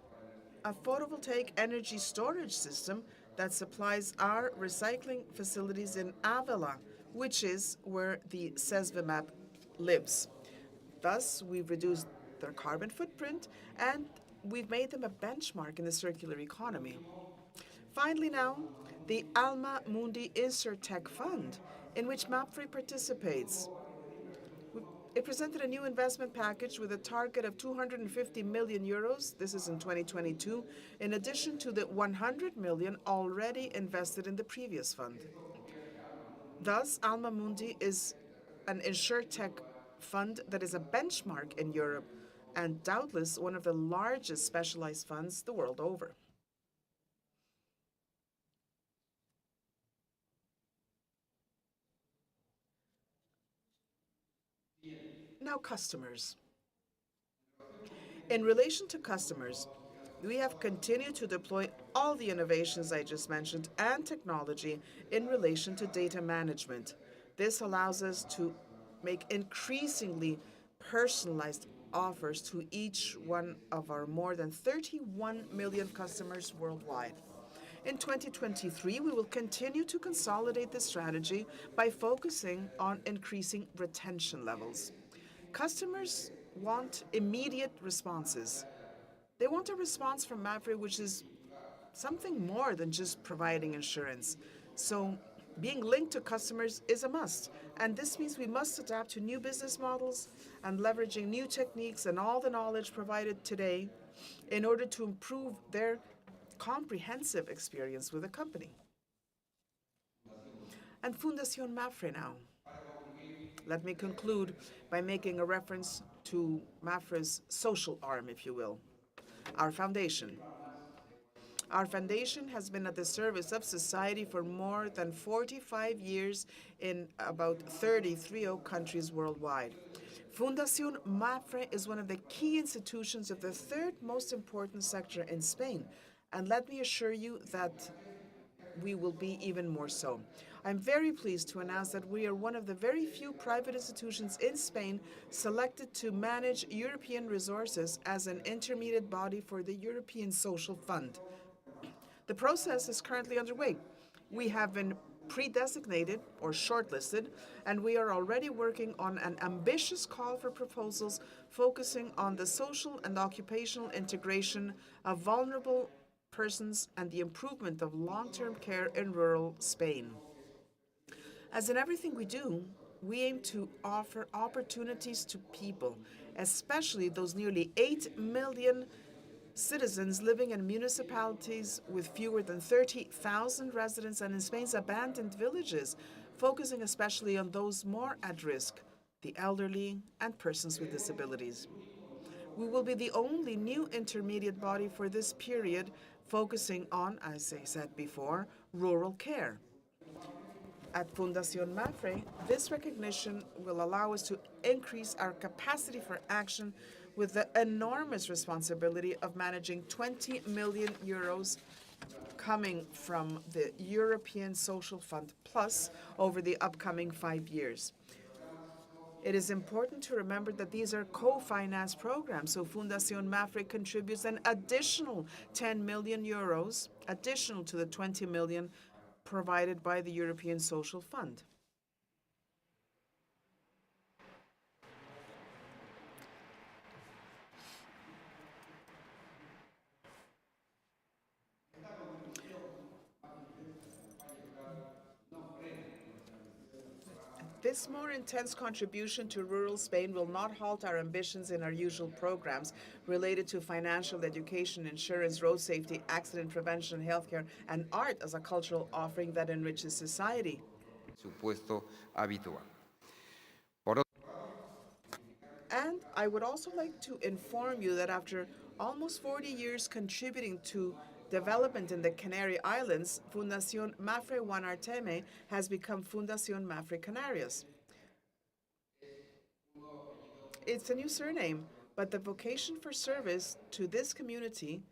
a photovoltaic energy storage system that supplies our recycling facilities in Avila, which is where the SESVIMAP lives. Thus, we've reduced their carbon footprint and we've made them a benchmark in the circular economy. Finally now, the Alma Mundi InsurTech Fund, in which Mapfre participates. It presented a new investment package with a target of 250 million euros. This is in 2022, in addition to the 100 million already invested in the previous fund. Thus, Alma Mundi is an insurtech fund that is a benchmark in Europe and doubtless one of the largest specialized funds the world over. Now, customers. In relation to customers, we have continued to deploy all the innovations I just mentioned and technology in relation to data management. This allows us to make increasingly personalized offers to each one of our more than 31 million customers worldwide. In 2023, we will continue to consolidate this strategy by focusing on increasing retention levels. Customers want immediate responses. They want a response from Mapfre which is something more than just providing insurance. So being linked to customers is a must, and this means we must adapt to new business models and leveraging new techniques and all the knowledge provided today in order to improve their comprehensive experience with the company. And Fundación Mapfre now. Let me conclude by making a reference to Mapfre's social arm, if you will, our foundation. Our foundation has been at the service of society for more than 45 years in about 33 countries worldwide. Fundación Mapfre is one of the key institutions of the third most important sector in Spain, and let me assure you that we will be even more so. I'm very pleased to announce that we are one of the very few private institutions in Spain selected to manage European resources as an intermediate body for the European Social Fund. The process is currently underway. We have been pre-designated or shortlisted, and we are already working on an ambitious call for proposals focusing on the social and occupational integration of vulnerable persons and the improvement of long-term care in rural Spain. As in everything we do, we aim to offer opportunities to people, especially those nearly 8 million citizens living in municipalities with fewer than 30,000 residents and in Spain's abandoned villages, focusing especially on those more at risk, the elderly and persons with disabilities. We will be the only new intermediate body for this period, focusing on, as I said before, rural care. At Fundación Mapfre, this recognition will allow us to increase our capacity for action with the enormous responsibility of managing 20 million euros coming from the European Social Fund Plus over the upcoming 5 years. It is important to remember that these are co-financed programs, so Fundación Mapfre contributes an additional 10 million euros, additional to the 20 million provided by the European Social Fund. This more intense contribution to rural Spain will not halt our ambitions in our usual programs related to financial education, insurance, road safety, accident prevention, healthcare, and art as a cultural offering that enriches society. Supuesto habitual. And I would also like to inform you that after almost 40 years contributing to development in the Canary Islands, Fundación Mapfre Guanarteme has become Fundación Mapfre Canarias. It's a new surname, but the vocation for service to this community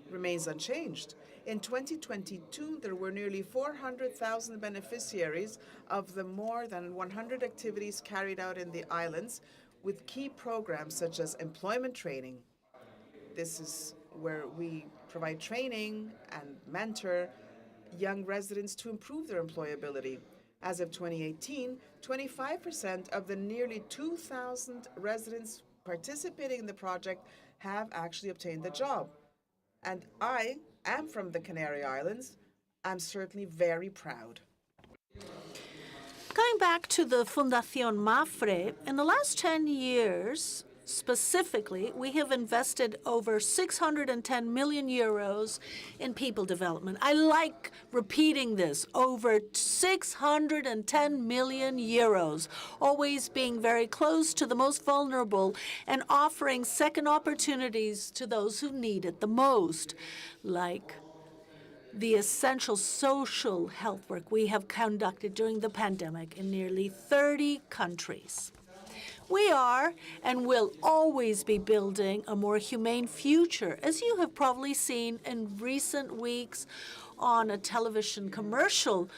remains unchanged. In 2022, there were nearly 400,000 beneficiaries of the more than 100 activities carried out in the islands, with key programs such as employment training. This is where we provide training and mentor young residents to improve their employability. As of 2018, 25% of the nearly 2,000 residents participating in the project have actually obtained the job. And I am from the Canary Islands. I'm certainly very proud. Going back to the Fundación Mapfre, in the last 10 years, specifically, we have invested over 610 million euros in people development. I like repeating this, over 610 million euros, always being very close to the most vulnerable and offering second opportunities to those who need it the most, like the essential social health work we have conducted during the pandemic in nearly 30 countries. We are and will always be building a more humane future, as you have probably seen in recent weeks on a television commercial,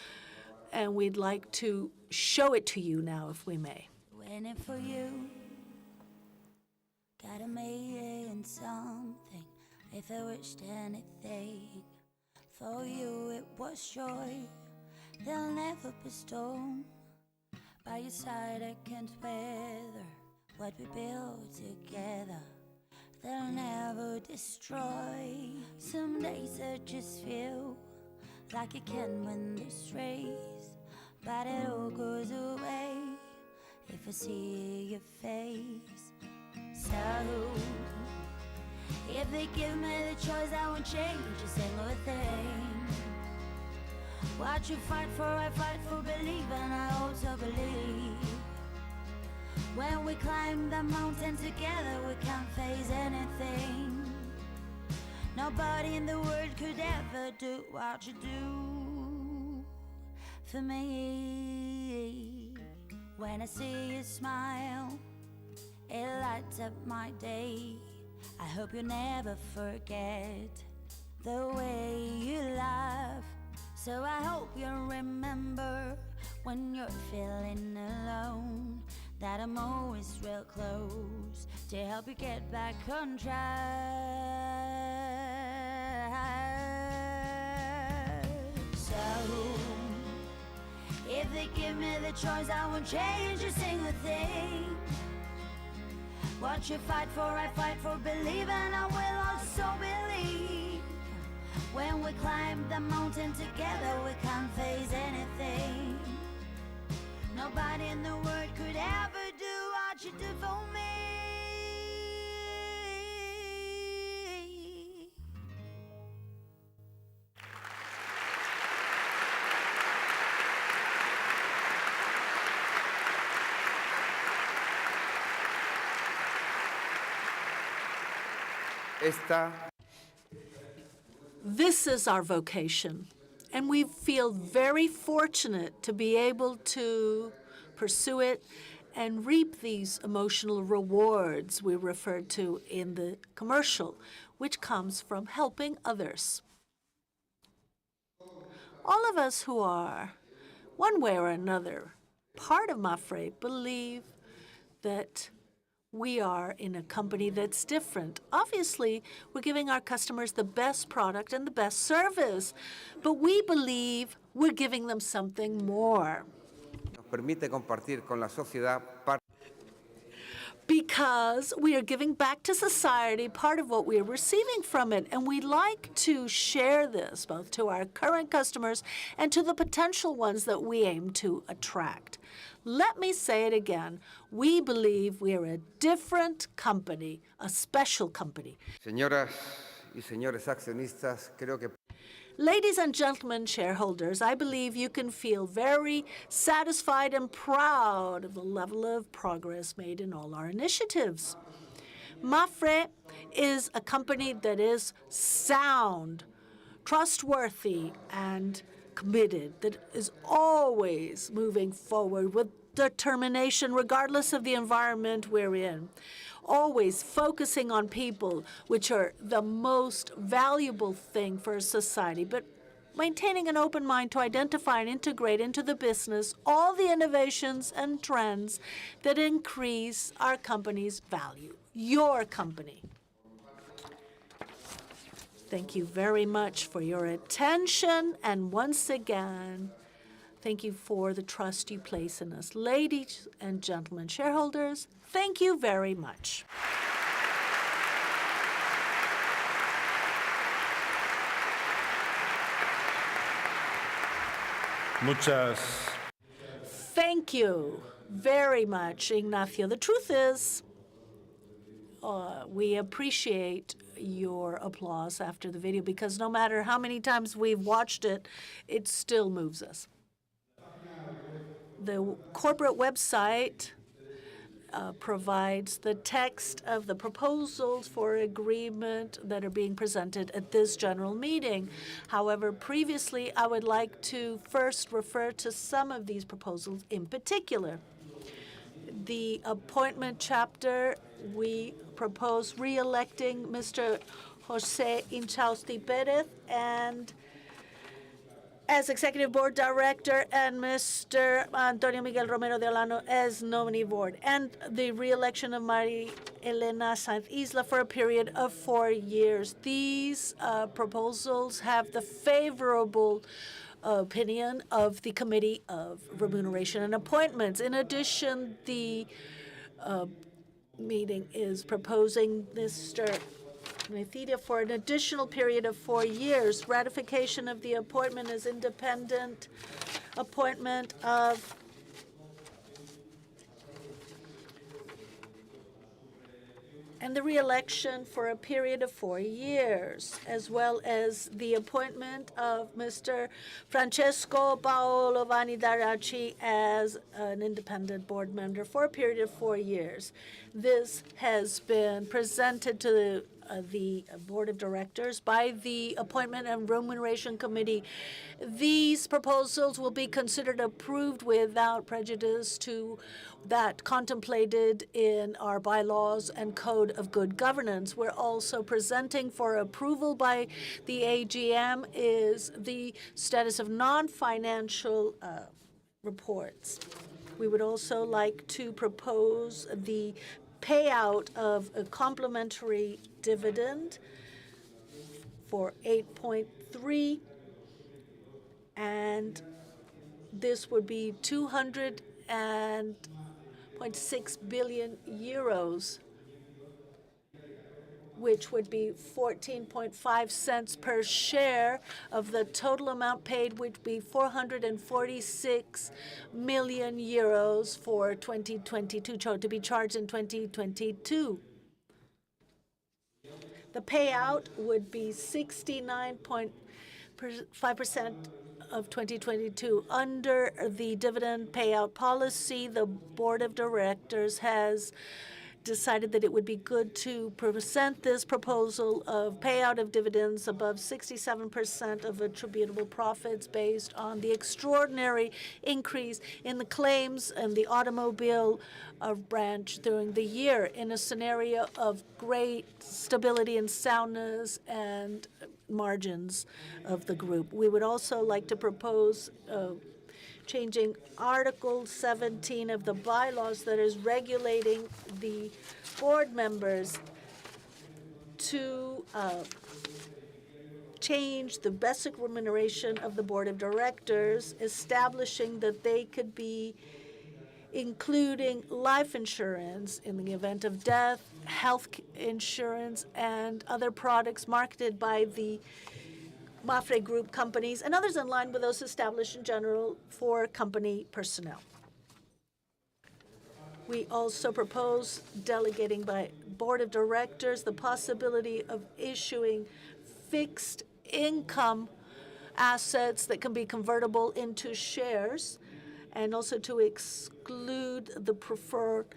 and we'd like to show it to you now, if we may. Waiting for you, gotta make it something. If I wished anything for you, it was joy. They'll never bestow. By your side, I can't weather what we built together. They'll never destroy. Some days I just feel like I can win this race, but it all goes away if I see your face. So if they give me the choice, I won't change a single thing. What you fight for, I fight for, believe, and I also believe. When we climb the mountain together, we can't face anything. Nobody in the world could ever do what you do for me. When I see you smile, it lights up my day. I hope you never forget the way you laugh. So I hope you'll remember when you're feeling alone that I'm always real close to help you get back on track. So if they give me the choice, I won't change a single thing. What you fight for, I fight for, believe, and I will also believe. When we climb the mountain together, we can't face anything. Nobody in the world could ever do what you do for me. This is our vocation, and we feel very fortunate to be able to pursue it and reap these emotional rewards we referred to in the commercial, which comes from helping others. All of us who are, one way or another, part of Mapfre believe that we are in a company that's different. Obviously, we're giving our customers the best product and the best service, but we believe we're giving them something more. Nos permite compartir con la sociedad parte Because we are giving back to society part of what we are receiving from it, and we like to share this both to our current customers and to the potential ones that we aim to attract. Let me say it again. We believe we are a different company, a special company. Señoras y señores accionistas, creo que Ladies and gentlemen shareholders, I believe you can feel very satisfied and proud of the level of progress made in all our initiatives. Mapfre is a company that is sound, trustworthy, and committed, that is always moving forward with determination regardless of the environment we're in, always focusing on people, which are the most valuable thing for a society, but maintaining an open mind to identify and integrate into the business all the innovations and trends that increase our company's value, your company. Thank you very much for your attention, and once again, thank you for the trust you place in us. Ladies and gentlemen shareholders, thank you very much. Thank you very much, Ignacio. The truth is, we appreciate your applause after the video because no matter how many times we've watched it, it still moves us. The corporate website provides the text of the proposals for agreement that are being presented at this general meeting. However, previously, I would like to first refer to some of these proposals in particular. The appointment chapter, we propose re-electing Mr. Jose Inchausti Perez and as Executive Board Director and Mr. Antonio Miguel Romero de Olano as nominee board, and the re-election of Maria Elena Sainz Isla for a period of 4 years. These proposals have the favorable opinion of the Committee of Remuneration and Appointments. In addition, the meeting is proposing Mr. Methida for an additional period of 4 years. Ratification of the appointment as independent appointment of and the re-election for a period of 4 years, as well as the appointment of Mr. Francesco Paolo Vanni D'Aracci as an independent board member for a period of 4 years. This has been presented to the Board of Directors by the Appointment and Remuneration Committee. These proposals will be considered approved without prejudice to that contemplated in our bylaws and code of good governance. We're also presenting for approval by the AGM is the status of non-financial reports. We would also like to propose the payout of a complementary dividend for 8.3, and this would be 200.6 billion euros, which would be 14.5 cents per share. Of the total amount paid would be 446 million euros for 2022, to be charged in 2022. The payout would be 69.5% of 2022. Under the dividend payout policy, the Board of Directors has decided that it would be good to present this proposal of payout of dividends above 67% of attributable profits based on the extraordinary increase in the claims and the automobile branch during the year in a scenario of great stability and soundness and margins of the group. We would also like to propose changing Article 17 of the bylaws that is regulating the board members to change the basic remuneration of the Board of Directors, establishing that they could be including life insurance in the event of death, health insurance, and other products marketed by the Mapfre Group companies and others in line with those established in general for company personnel. We also propose delegating by Board of Directors the possibility of issuing fixed income assets that can be convertible into shares, and also to exclude the preferred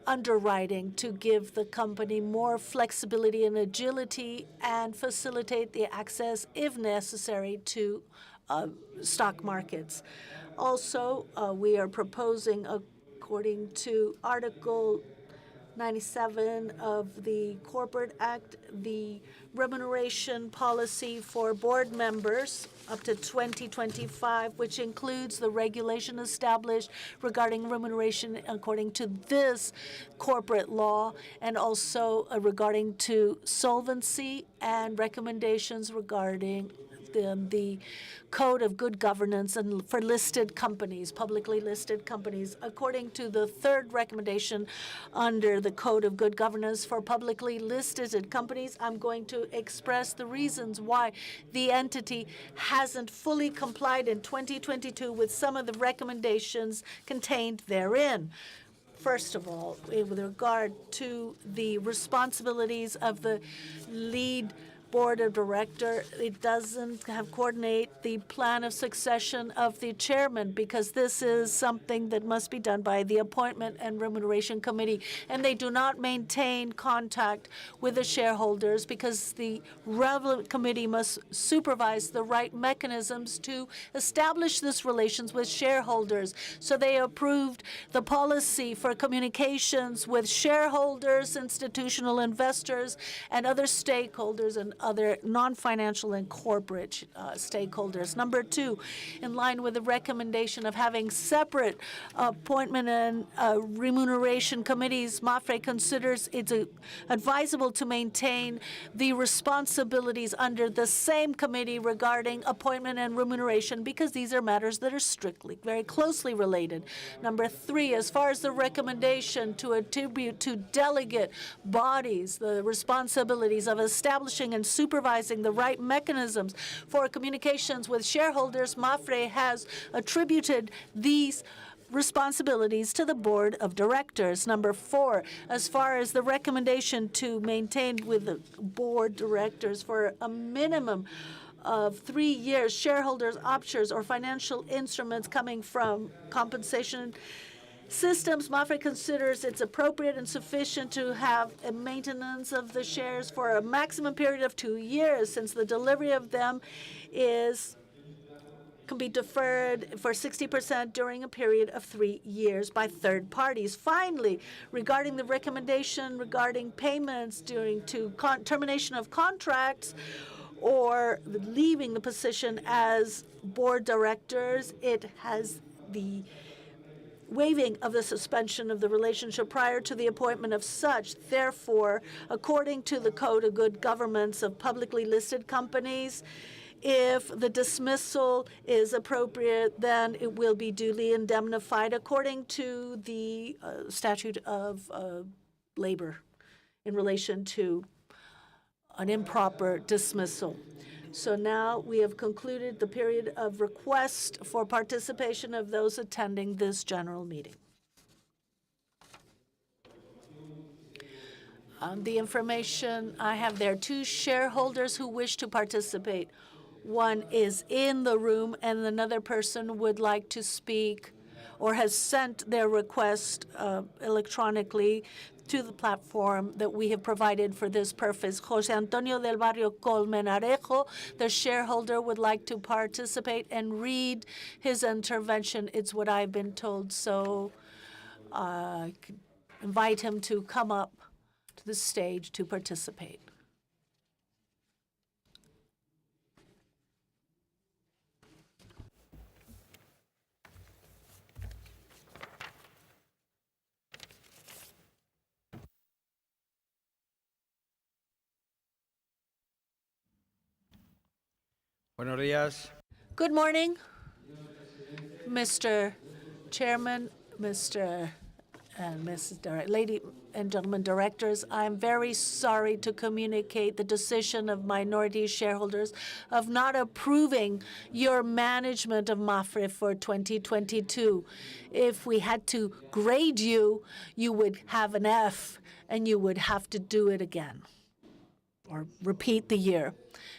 underwriting to give the company more flexibility and agility and facilitate the access, if necessary, to stock markets. Also, we are proposing, according to Article 97 of the Corporate Act, the remuneration policy for board members up to 2025, which includes the regulation established regarding remuneration according to this corporate law, and also regarding to solvency and recommendations regarding the Code of Good Governance and for listed companies, publicly listed companies. According to the third recommendation under the Code of Good Governance for publicly listed companies, I'm going to express the reasons why the entity hasn't fully complied in 2022 with some of the recommendations contained therein. First of all, with regard to the responsibilities of the lead board of director, it doesn't have coordinate the plan of succession of the chairman, because this is something that must be done by the appointment and remuneration committee, and they do not maintain contact with the shareholders because the relevant committee must supervise the right mechanisms to establish this relations with shareholders. So they approved the policy for communications with shareholders, institutional investors, and other stakeholders and other non-financial and corporate stakeholders. Number two, in line with the recommendation of having separate appointment and remuneration committees, Mapfre considers it's advisable to maintain the responsibilities under the same committee regarding appointment and remuneration, because these are matters that are strictly, very closely related. Number three, as far as the recommendation to attribute to delegate bodies the responsibilities of establishing and supervising the right mechanisms for communications with shareholders, Mapfre has attributed these responsibilities to the board of directors. Number four, as far as the recommendation to maintain with the board directors for a minimum of 3 years shareholders' options or financial instruments coming from compensation systems, Mapfre considers it's appropriate and sufficient to have a maintenance of the shares for a maximum period of 2 years, since the delivery of them can be deferred for 60% during a period of 3 years by third parties. Finally, regarding the recommendation regarding payments during termination of contracts or leaving the position as board directors, it has the waiving of the suspension of the relationship prior to the appointment of such. Therefore, according to the Code of Good Governance of publicly listed companies, if the dismissal is appropriate, then it will be duly indemnified according to the statute of labor in relation to an improper dismissal. So now we have concluded the period of request for participation of those attending this general meeting. The information I have there, 2 shareholders who wish to participate. One is in the room, and another person would like to speak or has sent their request electronically to the platform that we have provided for this purpose. Jose Antonio del Barrio Colmenarejo, the shareholder, would like to participate and read his intervention. It's what I've been told, so I invite him to come up to the stage to participate. Buenos días. Good morning, Mr. Chairman, Mr. and Mrs. Lady and gentlemen directors. I'm very sorry to communicate the decision of minority shareholders of not approving your management of Mapfre for 2022. If we had to grade you, you would have an F, and you would have to do it again or repeat the year.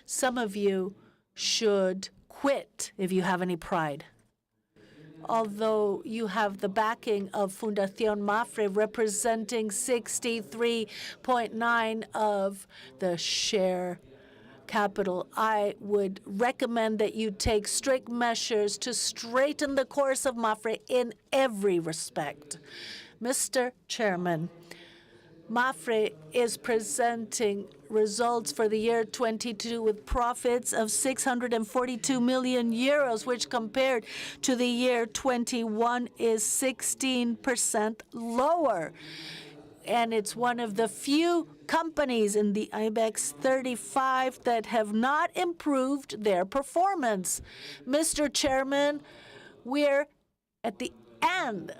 Some of you should quit if you have any pride. Although you have the backing of Fundación Mapfre representing 63.9% of the share capital, I would recommend that you take strict measures to straighten the course of Mapfre in every respect. Mr. Chairman, Mapfre is presenting results for the year 22 with profits of 642 million euros, which compared to the year 21 is 16% lower. and it's one of the few companies in the IBEX 35 that have not improved their performance. Mr. Chairman, we're at the end,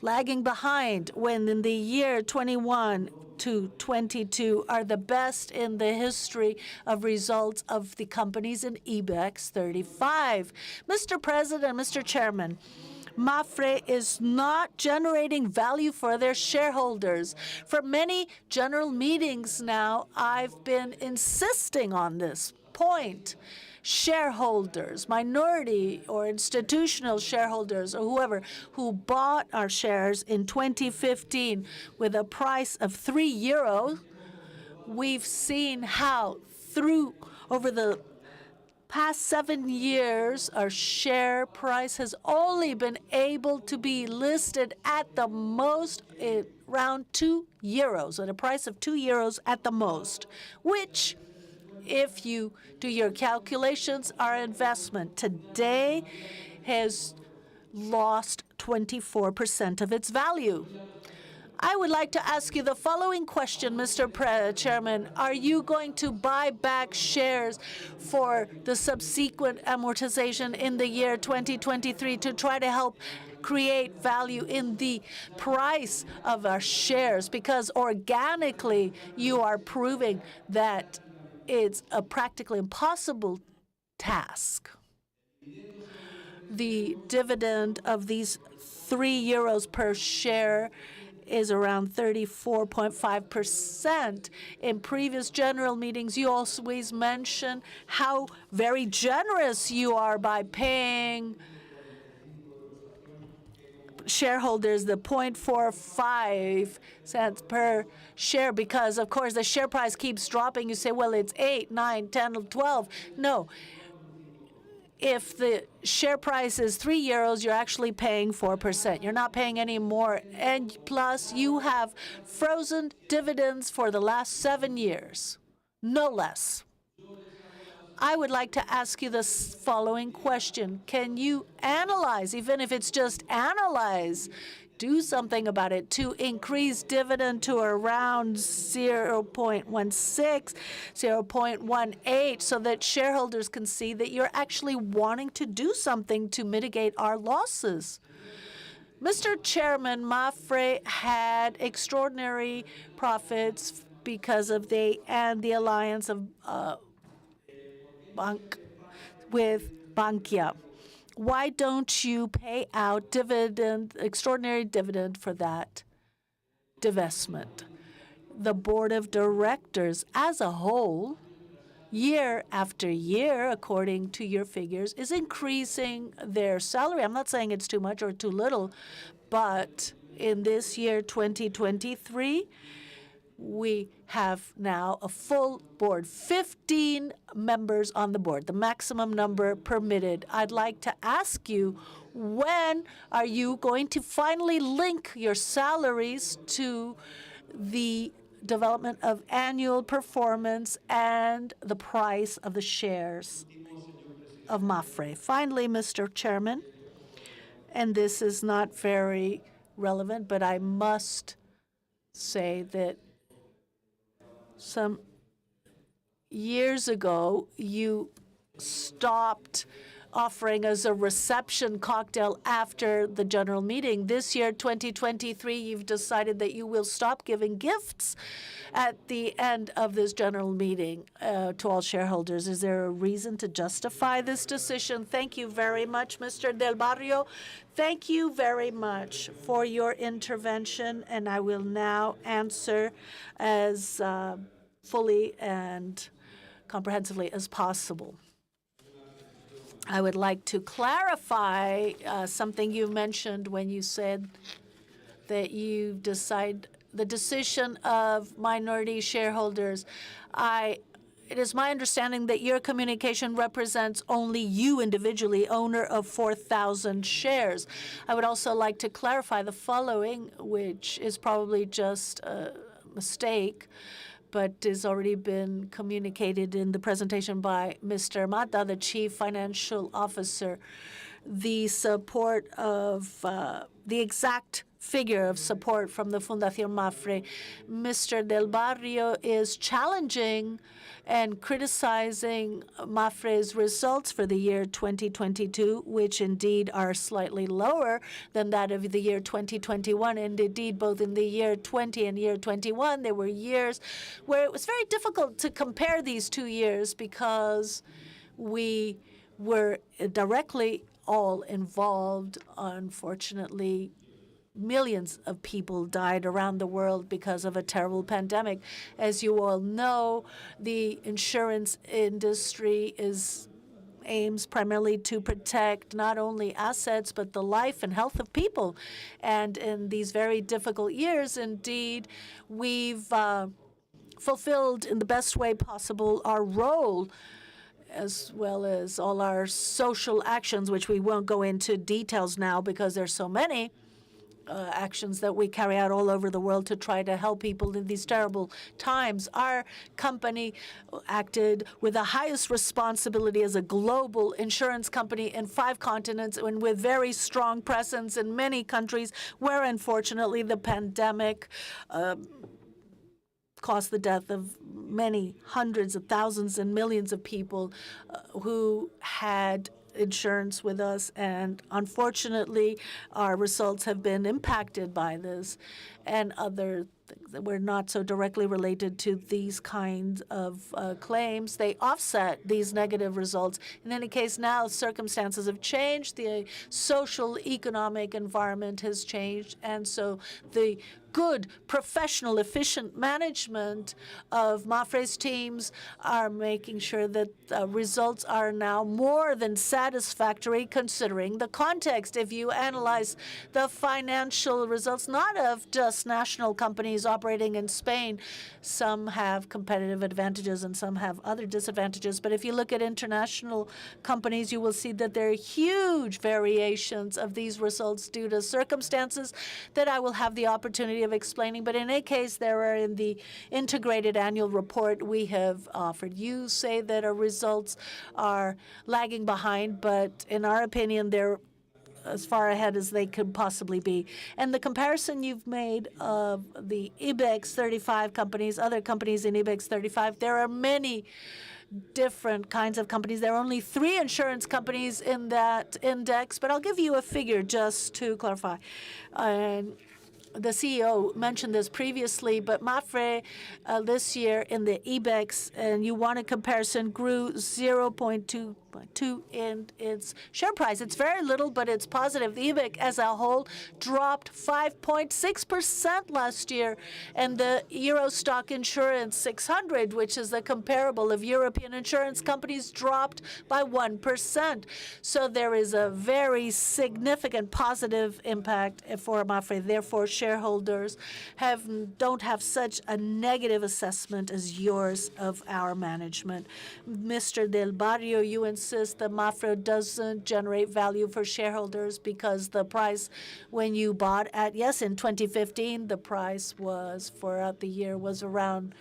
lagging behind, when in the year 21 to 22 are the best in the history of results of the companies in IBEX 35. Mr. President, Mr. Chairman, Mapfre is not generating value for their shareholders. For many general meetings now, I've been insisting on this point. Shareholders, minority or institutional shareholders, or whoever who bought our shares in 2015 with a price of €3, we've seen how over the past 7 years, our share price has only been able to be listed at the most around €2, at a price of €2 at the most, which, if you do your calculations, our investment today has lost 24% of its value. I would like to ask you the following question, Mr. Chairman. Are you going to buy back shares for the subsequent amortization in the year 2023 to try to help create value in the price of our shares? Because organically, you are proving that it's a practically impossible task. The dividend of these €3 per share is around 34.5%. In previous general meetings, you always mention how very generous you are by paying shareholders the 0.45 cents per share, because, of course, the share price keeps dropping. You say, well, it's 8, 9, 10, 12. No. If the share price is €3, you're actually paying 4%. You're not paying any more. And plus, you have frozen dividends for the last 7 years, no less. I would like to ask you the following question. Can you analyze, even if it's just analyze, do something about it to increase dividend to around 0.16, 0.18, so that shareholders can see that you're actually wanting to do something to mitigate our losses? Mr. Chairman, Mapfre had extraordinary profits because of the alliance of with Bankia. Why don't you pay out dividend, extraordinary dividend for that divestment? The board of directors as a whole, year after year, according to your figures, is increasing their salary. I'm not saying it's too much or too little, but in this year, 2023, we have now a full board, 15 members on the board, the maximum number permitted. I'd like to ask you, when are you going to finally link your salaries to the development of annual performance and the price of the shares of Mapfre? Finally, Mr. Chairman, and this is not very relevant, but I must say that some years ago, you stopped offering us a reception cocktail after the general meeting. This year, 2023, you've decided that you will stop giving gifts at the end of this general meeting to all shareholders. Is there a reason to justify this decision? Thank you very much, Mr. Del Barrio. Thank you very much for your intervention, and I will now answer as fully and comprehensively as possible. I would like to clarify something you mentioned when you said that you decide the decision of minority shareholders. It is my understanding that your communication represents only you individually, owner of 4,000 shares. I would also like to clarify the following, which is probably just a mistake, but has already been communicated in the presentation by Mr. Mata, the Chief Financial Officer. The support of the exact figure of support from the Fundación Mapfre. Mr. Del Barrio is challenging and criticizing Mapfre's results for the year 2022, which indeed are slightly lower than that of the year 2021. And indeed, both in the year 20 and year 21, there were years where it was very difficult to compare these 2 years because we were directly all involved. Unfortunately, millions of people died around the world because of a terrible pandemic. As you all know, the insurance industry aims primarily to protect not only assets, but the life and health of people. And in these very difficult years, indeed, we've fulfilled in the best way possible our role, as well as all our social actions, which we won't go into details now because there's so many actions that we carry out all over the world to try to help people in these terrible times. Our company acted with the highest responsibility as a global insurance company in 5 continents and with very strong presence in many countries where, unfortunately, the pandemic caused the death of many hundreds of thousands and millions of people who had insurance with us, and unfortunately our results have been impacted by this and other things that were not so directly related to these kinds of claims. They offset these negative results. In any case, now circumstances have changed, the social economic environment has changed, and so the good, professional, efficient management of Mapfre's teams are making sure that results are now more than satisfactory considering the context. If you analyze the financial results, not of just national companies operating in Spain, some have competitive advantages and some have other disadvantages. But if you look at international companies, you will see that there are huge variations of these results due to circumstances that I will have the opportunity of explaining. But in any case, there are in the integrated annual report we have offered. You say that our results are lagging behind, but in our opinion, they're as far ahead as they could possibly be. And the comparison you've made of the IBEX 35 companies, other companies in IBEX 35, there are many different kinds of companies. There are only 3 insurance companies in that index, but I'll give you a figure just to clarify. And the CEO mentioned this previously, but Mapfre this year in the IBEX, and you want a comparison, grew 0.2 in its share price. It's very little, but it's positive. The IBEX as a whole dropped 5.6% last year, and the Euro Stock Insurance 600, which is the comparable of European insurance companies, dropped by 1%. So there is a very significant positive impact for Mapfre. Therefore, shareholders don't have such a negative assessment as yours of our management. Mr. Del Barrio, you insist that Mapfre doesn't generate value for shareholders because the price when you bought at, yes, in 2015, the price was for the year was around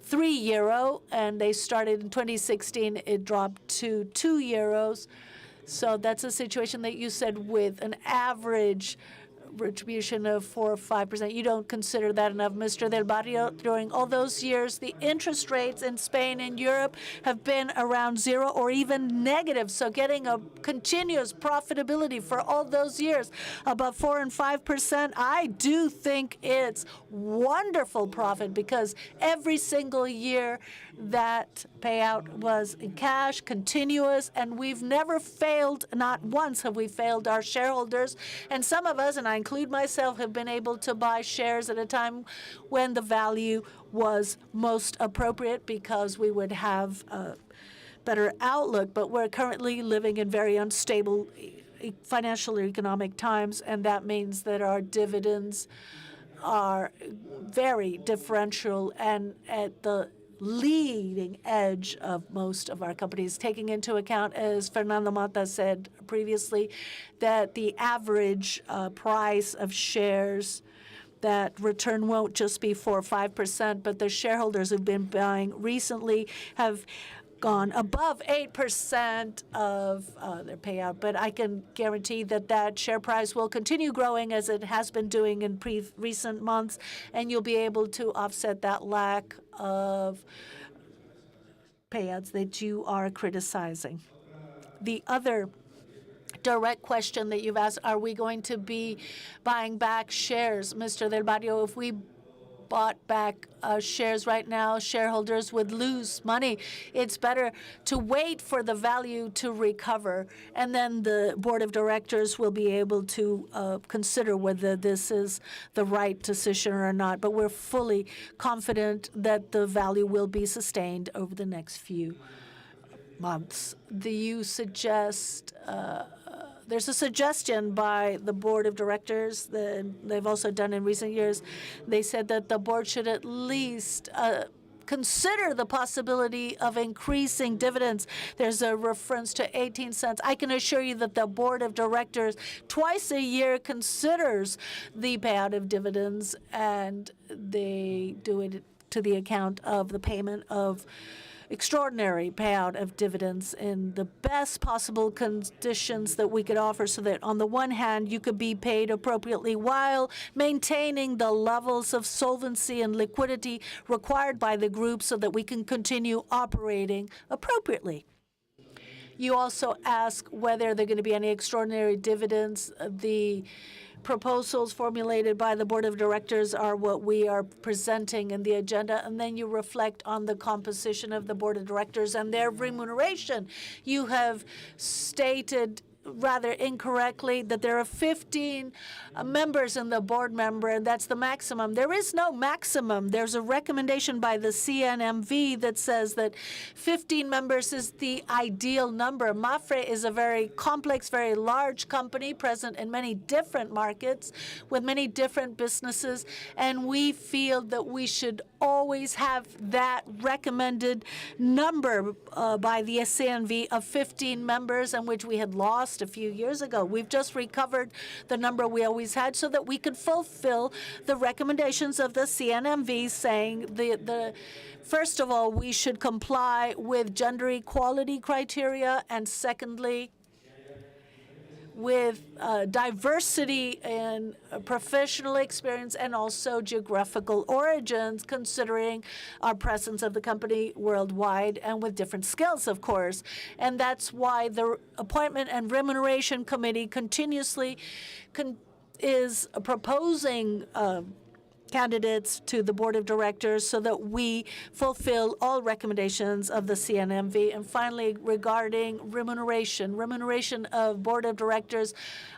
€3, and they started in 2016, it dropped to €2. So that's a situation that you said with an average retribution of 4 or 5%. You don't consider that enough, Mr. Del Barrio. During all those years, the interest rates in Spain and Europe have been around 0 or even negative. So getting a continuous profitability for all those years above 4 and 5%, I do think it's wonderful profit because every single year that payout was in cash, continuous, and we've never failed, not once have we failed our shareholders. And some of us, and I include myself, have been able to buy shares at a time when the value was most appropriate because we would have a better outlook. But we're currently living in very unstable financial or economic times, and that means that our dividends are very differential and at the leading edge of most of our companies, taking into account, as Fernando Mata said previously, that the average price of shares, that return won't just be 4 or 5%, but the shareholders who've been buying recently have gone above 8% of their payout. But I can guarantee that that share price will continue growing as it has been doing in recent months, and you'll be able to offset that lack of payouts that you are criticizing. The other direct question that you've asked, are we going to be buying back shares? Mr. Del Barrio, if we bought back shares right now, shareholders would lose money. It's better to wait for the value to recover, and then the board of directors will be able to consider whether this is the right decision or not. But we're fully confident that the value will be sustained over the next few months. You suggest there's a suggestion by the board of directors that they've also done in recent years. They said that the board should at least consider the possibility of increasing dividends. There's a reference to 18 cents. I can assure you that the board of directors twice a year considers the payout of dividends, and they do it to the account of the payment of extraordinary payout of dividends in the best possible conditions that we could offer, so that on the one hand you could be paid appropriately while maintaining the levels of solvency and liquidity required by the group so that we can continue operating appropriately. You also ask whether there are going to be any extraordinary dividends. The proposals formulated by the board of directors are what we are presenting in the agenda, and then you reflect on the composition of the board of directors and their remuneration. You have stated rather incorrectly that there are 15 members in the board member, and that's the maximum. There is no maximum. There's a recommendation by the CNMV that says that 15 members is the ideal number. Mapfre is a very complex, very large company present in many different markets with many different businesses, and we feel that we should always have that recommended number by the CNV of 15 members, and which we had lost a few years ago. We've just recovered the number we always had so that we could fulfill the recommendations of the CNMV, saying first of all, we should comply with gender equality criteria, and secondly, with diversity in professional experience and also geographical origins, considering our presence of the company worldwide and with different skills, of course. And that's why the Appointment and Remuneration Committee continuously is proposing candidates to the board of directors so that we fulfill all recommendations of the CNMV. And finally, regarding remuneration of board of directors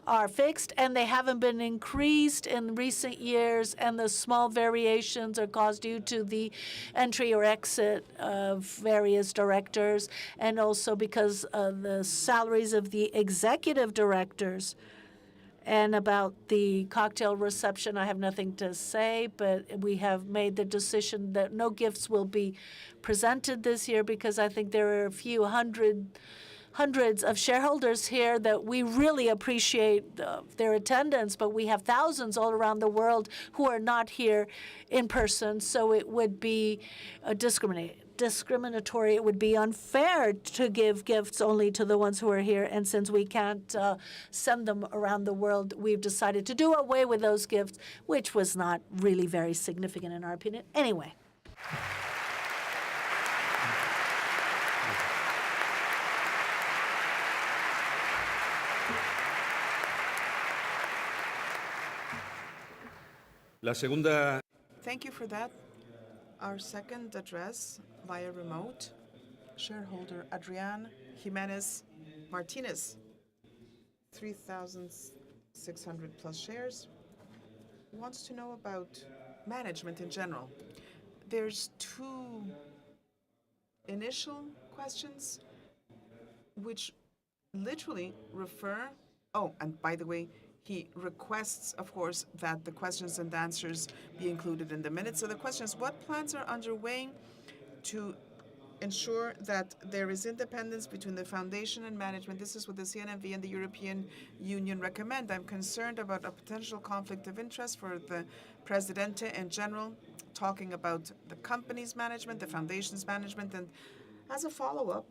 are fixed, and they haven't been increased in recent years, and the small variations are caused due to the entry or exit of various directors, and also because of the salaries of the executive directors. And about the cocktail reception, I have nothing to say, but we have made the decision that no gifts will be presented this year, because I think there are a few hundreds of shareholders here that we really appreciate their attendance, but we have thousands all around the world who are not here in person, so it would be discriminatory. It would be unfair to give gifts only to the ones who are here, and since we can't send them around the world, we've decided to do away with those gifts, which was not really very significant in our opinion. Anyway. Thank you for that. Our second address via remote, shareholder Adrián Jiménez Martinez, 3,600 plus shares, wants to know about management in general. There's two initial questions which literally refer, and by the way, he requests, of course, that the questions and answers be included in the minutes. So the question is, what plans are underway to ensure that there is independence between the foundation and management? This is what the CNMV and the European Union recommend. I'm concerned about a potential conflict of interest for the Presidente in general, talking about the company's management, the foundation's management, and As a follow-up,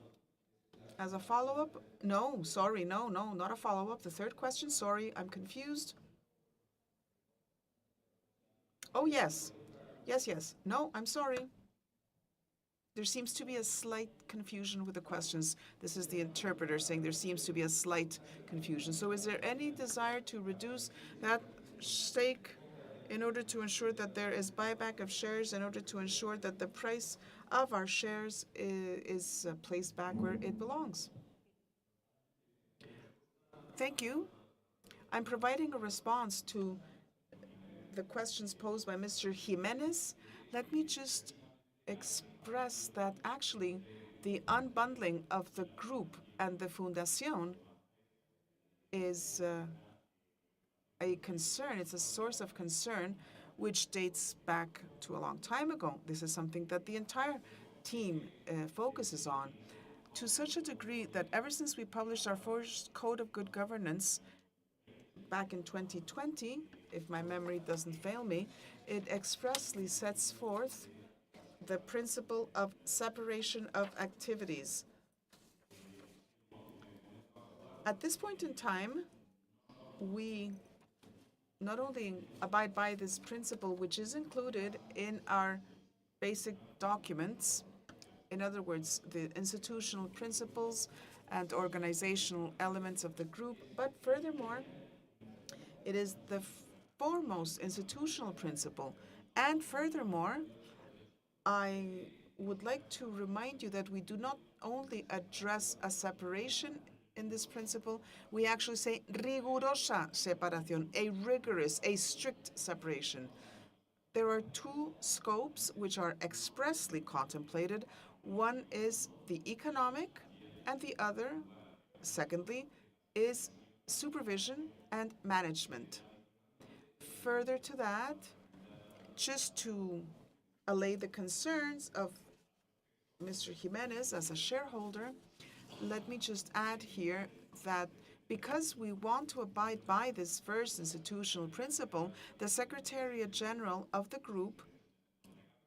no, sorry, no, not a follow-up. The third question, sorry, I'm confused. Oh, yes. Yes. No, I'm sorry. There seems to be a slight confusion with the questions. This is the interpreter saying there seems to be a slight confusion. So is there any desire to reduce that stake in order to ensure that there is buyback of shares, in order to ensure that the price of our shares is placed back where it belongs? Thank you. I'm providing a response to the questions posed by Mr. Jimenez. Let me just express that actually the unbundling of the group and the Fundación is a concern. It's a source of concern which dates back to a long time ago. This is something that the entire team focuses on, to such a degree that ever since we published our first Code of Good Governance back in 2020, if my memory doesn't fail me, it expressly sets forth the principle of separation of activities. At this point in time, we not only abide by this principle, which is included in our basic documents, in other words, the institutional principles and organizational elements of the group, but furthermore, it is the foremost institutional principle. And furthermore, I would like to remind you that we do not only address a separation in this principle, we actually say rigurosa separación, a rigorous, a strict separation. There are two scopes which are expressly contemplated. One is the economic, and the other, secondly, is supervision and management. Further to that, just to allay the concerns of Mr. Jimenez as a shareholder, let me just add here that because we want to abide by this first institutional principle, the Secretariat General of the group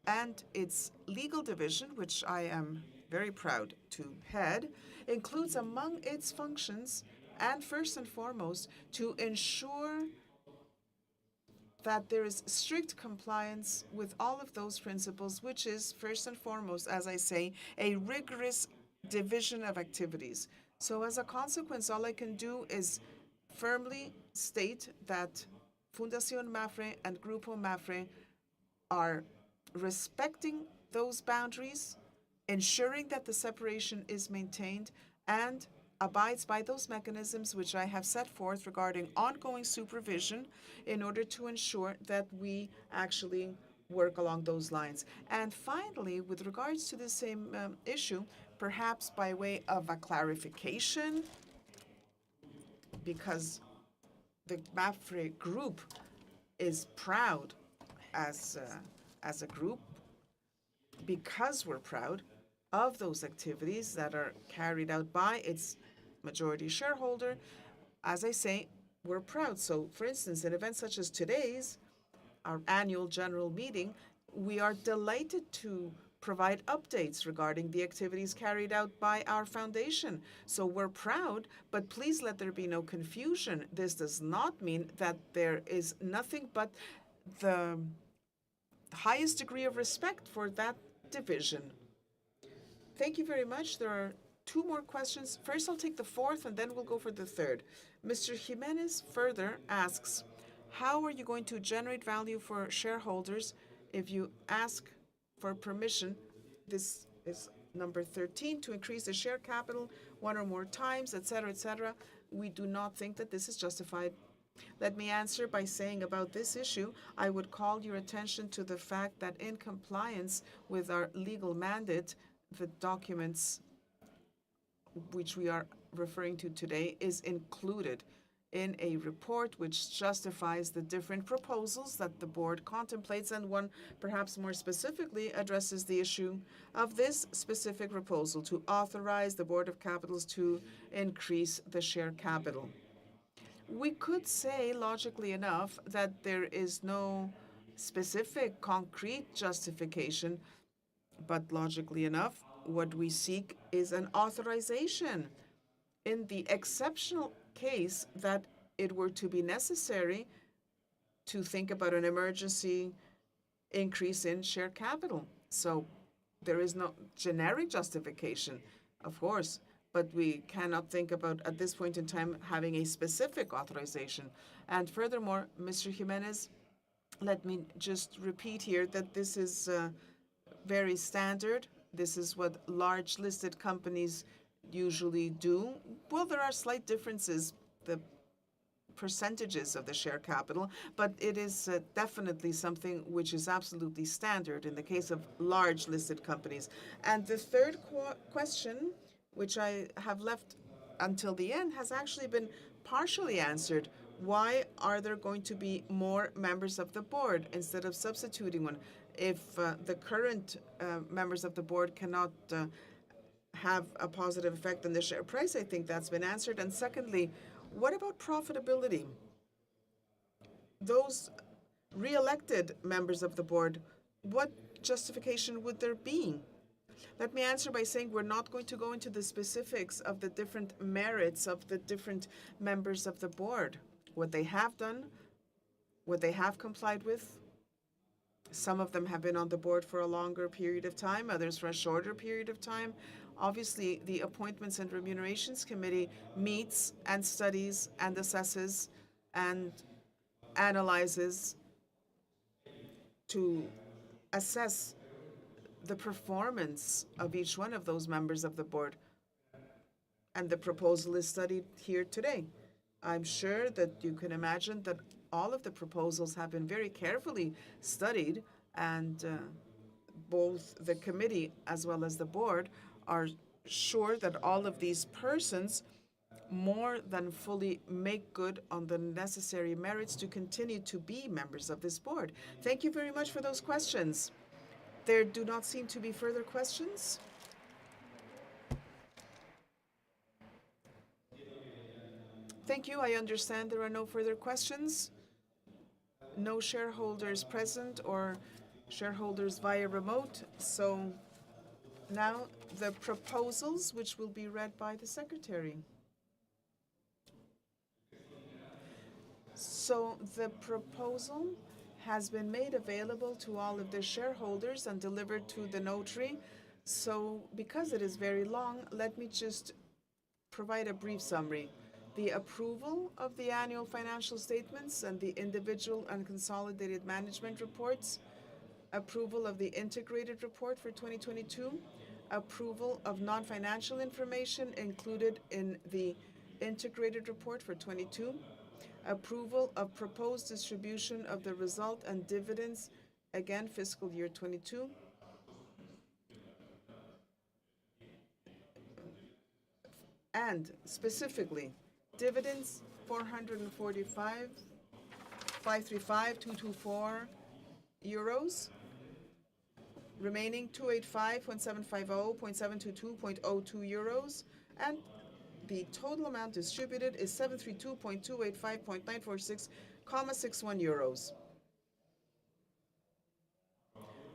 and its legal division, which I am very proud to head, includes among its functions, and first and foremost, to ensure that there is strict compliance with all of those principles, which is first and foremost, as I say, a rigorous division of activities. So as a consequence, all I can do is firmly state that Fundación Mapfre and Grupo Mapfre are respecting those boundaries, ensuring that the separation is maintained, and abides by those mechanisms which I have set forth regarding ongoing supervision in order to ensure that we actually work along those lines. And finally, with regards to the same issue, perhaps by way of a clarification, because the Mapfre group is proud as a group, because we're proud of those activities that are carried out by its majority shareholder. As I say, we're proud. So, for instance, in events such as today's, our annual general meeting, we are delighted to provide updates regarding the activities carried out by our foundation. So we're proud, but please let there be no confusion. This does not mean that there is nothing but the highest degree of respect for that division. Thank you very much. There are two more questions. First, I'll take the fourth, and then we'll go for the third. Mr. Jimenez further asks, how are you going to generate value for shareholders if you ask for permission? This is number 13, to increase the share capital one or more times, etc., etc. We do not think that this is justified. Let me answer by saying about this issue, I would call your attention to the fact that in compliance with our legal mandate, the documents which we are referring to today is included in a report which justifies the different proposals that the board contemplates, and one perhaps more specifically addresses the issue of this specific proposal to authorize the Board of Capitals to increase the share capital. We could say, logically enough, that there is no specific concrete justification, but logically enough, What we seek is an authorization. In the exceptional case that it were to be necessary to think about an emergency increase in share capital. So there is no generic justification, of course, but we cannot think about, at this point in time, having a specific authorization. And furthermore, Mr. Jimenez, let me just repeat here that this is very standard. This is what large listed companies usually do. Well, there are slight differences, the percentages of the share capital, but it is definitely something which is absolutely standard in the case of large listed companies. And the third question, which I have left until the end, has actually been partially answered. Why are there going to be more members of the board instead of substituting one? If the current members of the board cannot have a positive effect on the share price, I think that's been answered. And secondly, what about profitability? Those re-elected members of the board, what justification would there be? Let me answer by saying we're not going to go into the specifics of the different merits of the different members of the board, what they have done, what they have complied with. Some of them have been on the board for a longer period of time, others for a shorter period of time. Obviously, the Appointments and Remunerations Committee meets and studies and assesses and analyzes to assess the performance of each one of those members of the board. And the proposal is studied here today. I'm sure that you can imagine that all of the proposals have been very carefully studied, and both the committee as well as the board are sure that all of these persons more than fully make good on the necessary merits to continue to be members of this board. Thank you very much for those questions. There do not seem to be further questions. Thank you. I understand there are no further questions. No shareholders present or shareholders via remote. So now the proposals, which will be read by the secretary. So the proposal has been made available to all of the shareholders and delivered to the notary. So because it is very long, let me just provide a brief summary. The approval of the annual financial statements and the individual and consolidated management reports, approval of the integrated report for 2022, approval of non-financial information included in the integrated report for 22, approval of proposed distribution of the result and dividends, again fiscal year 22, and specifically dividends 445,535,224 euros, remaining 285.750.722.02 euros, and the total amount distributed is 732.285.946,61 euros.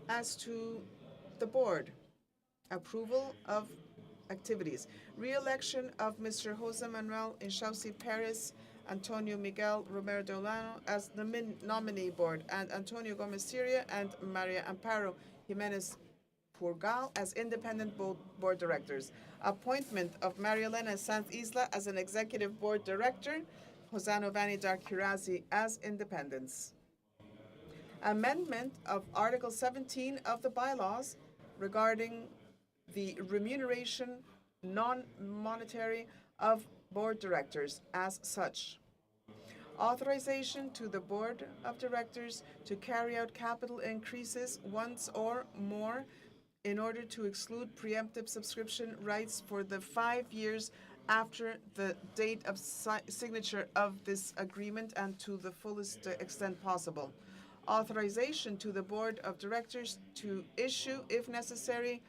As to the board, approval of activities. Re-election of Mr. Jose Manuel Inchausti Perez, Antonio Miguel Romero de Olano as the nominee board, and Antonio Gomez Siria and Maria Amparo Jimenez Purgal as independent board directors. Appointment of Maria Elena Sanz Isla as an executive board director, Josano Vani Darkirazi as independents. Amendment of Article 17 of the bylaws regarding the remuneration non-monetary of board directors as such. Authorization to the board of directors to carry out capital increases once or more in order to exclude preemptive subscription rights for the 5 years after the date of signature of this agreement and to the fullest extent possible. Authorization to the board of directors to issue, if necessary,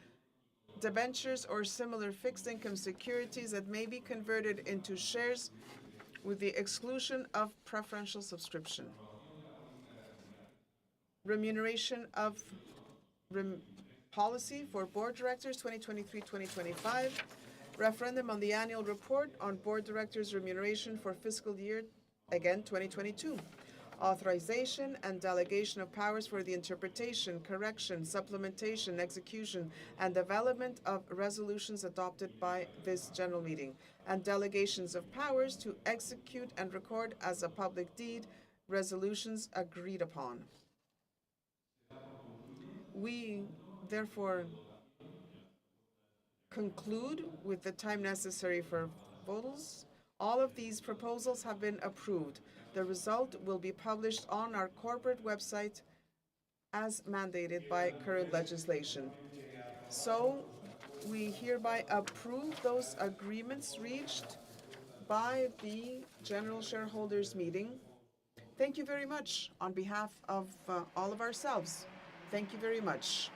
debentures or similar fixed income securities that may be converted into shares with the exclusion of preferential subscription. Remuneration of Policy for Board Directors 2023-2025, referendum on the annual report on Board Directors' remuneration for fiscal year, again, 2022. Authorization and delegation of powers for the interpretation, correction, supplementation, execution, and development of resolutions adopted by this general meeting, and delegations of powers to execute and record as a public deed resolutions agreed upon. We therefore conclude with the time necessary for votes. All of these proposals have been approved. The result will be published on our corporate website as mandated by current legislation. So we hereby approve those agreements reached by the General Shareholders Meeting. Thank you very much on behalf of all of ourselves. Thank you very much.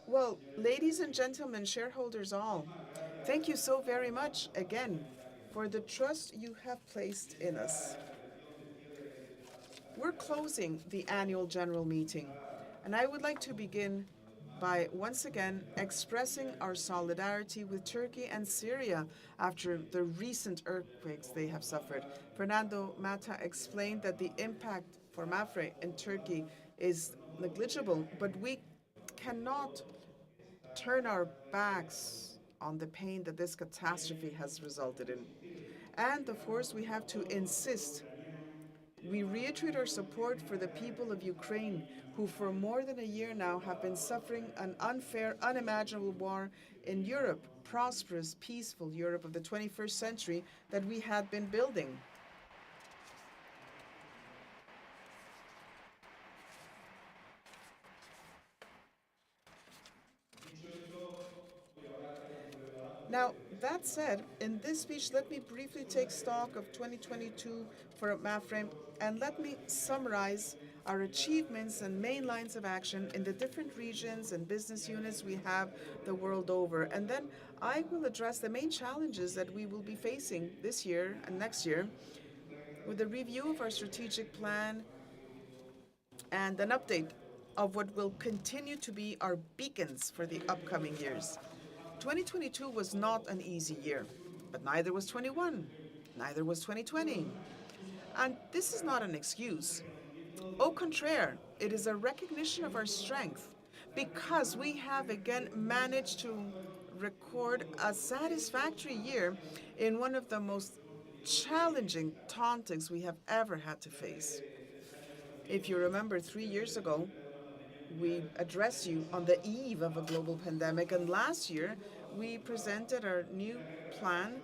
Well, ladies and gentlemen, shareholders all, thank you so very much again for the trust you have placed in us. We're closing the annual general meeting, and I would like to begin by once again expressing our solidarity with Turkey and Syria after the recent earthquakes they have suffered. Fernando Mata explained that the impact for Mapfre in Turkey is negligible, but we cannot turn our backs on the pain that this catastrophe has resulted in. And of course, we have to insist. We reiterate our support for the people of Ukraine, who for more than a year now have been suffering an unfair, unimaginable war in Europe, prosperous, peaceful Europe of the 21st century that we had been building. Now, that said, in this speech, let me briefly take stock of 2022 for Mapfre, and let me summarize our achievements and main lines of action in the different regions and business units we have the world over. And then I will address the main challenges that we will be facing this year and next year with a review of our strategic plan and an update of what will continue to be our beacons for the upcoming years. 2022 was not an easy year, but neither was 21, neither was 2020. And this is not an excuse. Au contraire, it is a recognition of our strength because we have again managed to record a satisfactory year in one of the most challenging topics we have ever had to face. If you remember, 3 years ago, we addressed you on the eve of a global pandemic, and last year we presented our new plan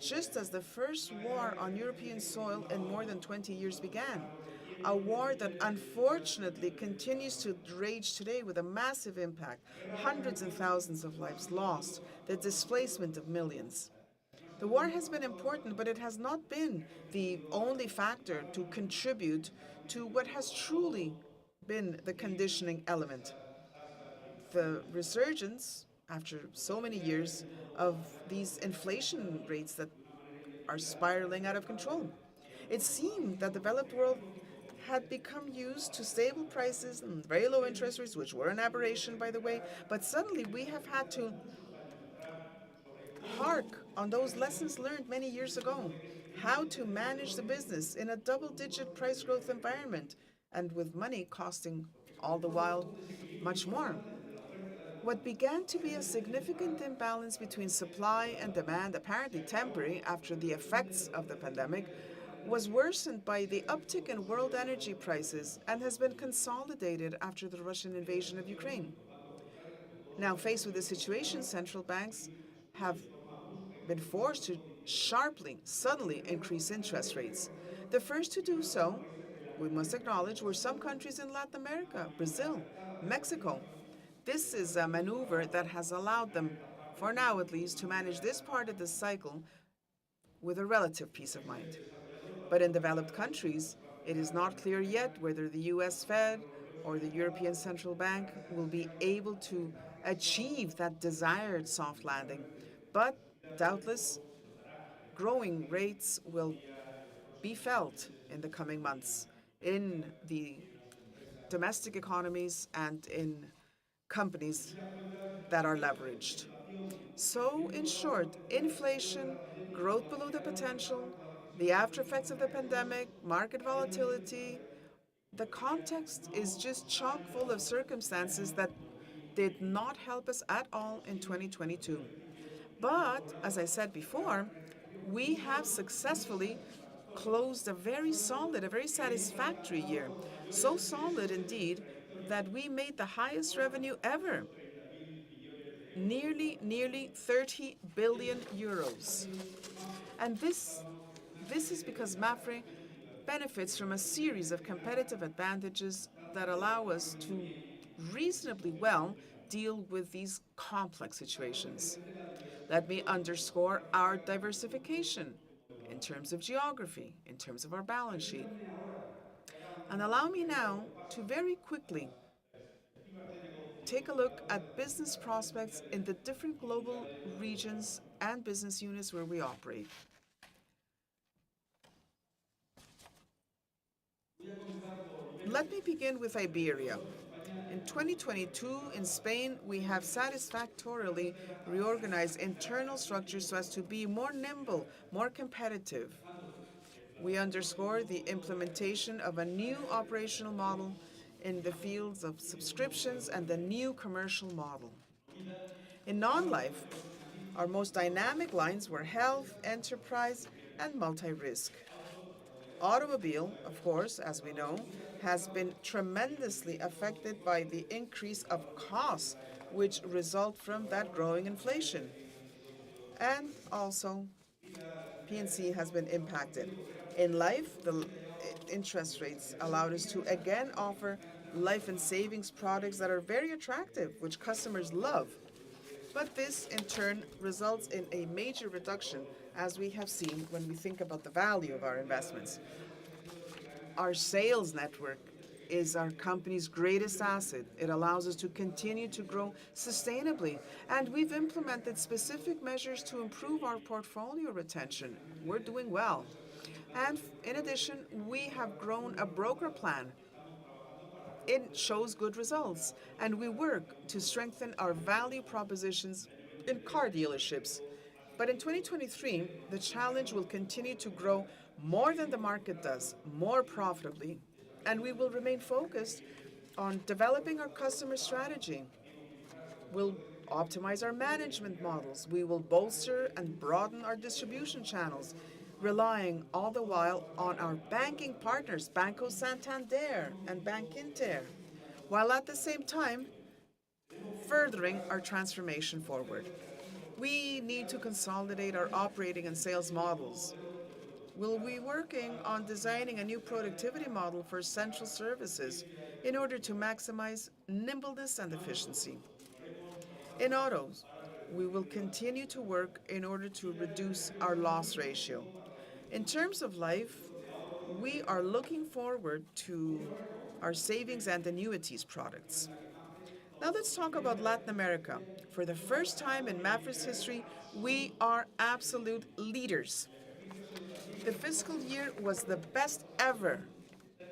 just as the first war on European soil in more than 20 years began. A war that unfortunately continues to rage today with a massive impact, hundreds and thousands of lives lost, the displacement of millions. The war has been important, but it has not been the only factor to contribute to what has truly been the conditioning element. The resurgence, after so many years, of these inflation rates that are spiraling out of control. It seemed that the developed world had become used to stable prices and very low interest rates, which were an aberration, by the way, but suddenly we have had to hark on those lessons learned many years ago, how to manage the business in a double-digit price growth environment and with money costing all the while much more. What began to be a significant imbalance between supply and demand, apparently temporary after the effects of the pandemic, was worsened by the uptick in world energy prices and has been consolidated after the Russian invasion of Ukraine. Now, faced with the situation, central banks have been forced to suddenly increase interest rates. The first to do so, we must acknowledge, were some countries in Latin America, Brazil, Mexico. This is a maneuver that has allowed them, for now at least, to manage this part of the cycle with a relative peace of mind. But in developed countries, it is not clear yet whether the US Fed or the European Central Bank will be able to achieve that desired soft landing. But doubtless, growing rates will be felt in the coming months in the domestic economies and in companies that are leveraged. So, in short, inflation, growth below the potential, the after effects of the pandemic, market volatility, the context is just chock full of circumstances that did not help us at all in 2022. But, as I said before, we have successfully closed a very solid, a very satisfactory year. So solid indeed that we made the highest revenue ever, nearly 30 billion euros. And this is because Mapfre benefits from a series of competitive advantages that allow us to reasonably well deal with these complex situations. Let me underscore our diversification in terms of geography, in terms of our balance sheet. And allow me now to very quickly take a look at business prospects in the different global regions and business units where we operate. Let me begin with Iberia. In 2022, in Spain, we have satisfactorily reorganized internal structures so as to be more nimble, more competitive. We underscore the implementation of a new operational model in the fields of subscriptions and the new commercial model. In non-life, our most dynamic lines were health, enterprise, and multi-risk. Automobile, of course, as we know, has been tremendously affected by the increase of costs which result from that growing inflation. And also, P&C has been impacted. In life, the interest rates allowed us to again offer life and savings products that are very attractive, which customers love. But this, in turn, results in a major reduction, as we have seen when we think about the value of our investments. Our sales network is our company's greatest asset. It allows us to continue to grow sustainably, and we've implemented specific measures to improve our portfolio retention. We're doing well. And in addition, we have grown a broker plan. It shows good results, and we work to strengthen our value propositions in car dealerships. But in 2023, the challenge will continue to grow more than the market does, more profitably, and we will remain focused on developing our customer strategy. We'll optimize our management models. We will bolster and broaden our distribution channels, relying all the while on our banking partners, Banco Santander and Bankinter, while at the same time furthering our transformation forward. We need to consolidate our operating and sales models. We'll be working on designing a new productivity model for central services in order to maximize nimbleness and efficiency. In autos, we will continue to work in order to reduce our loss ratio. In terms of life, we are looking forward to our savings and annuities products. Now let's talk about Latin America. For the first time in Mapfre's history, we are absolute leaders. The fiscal year was the best ever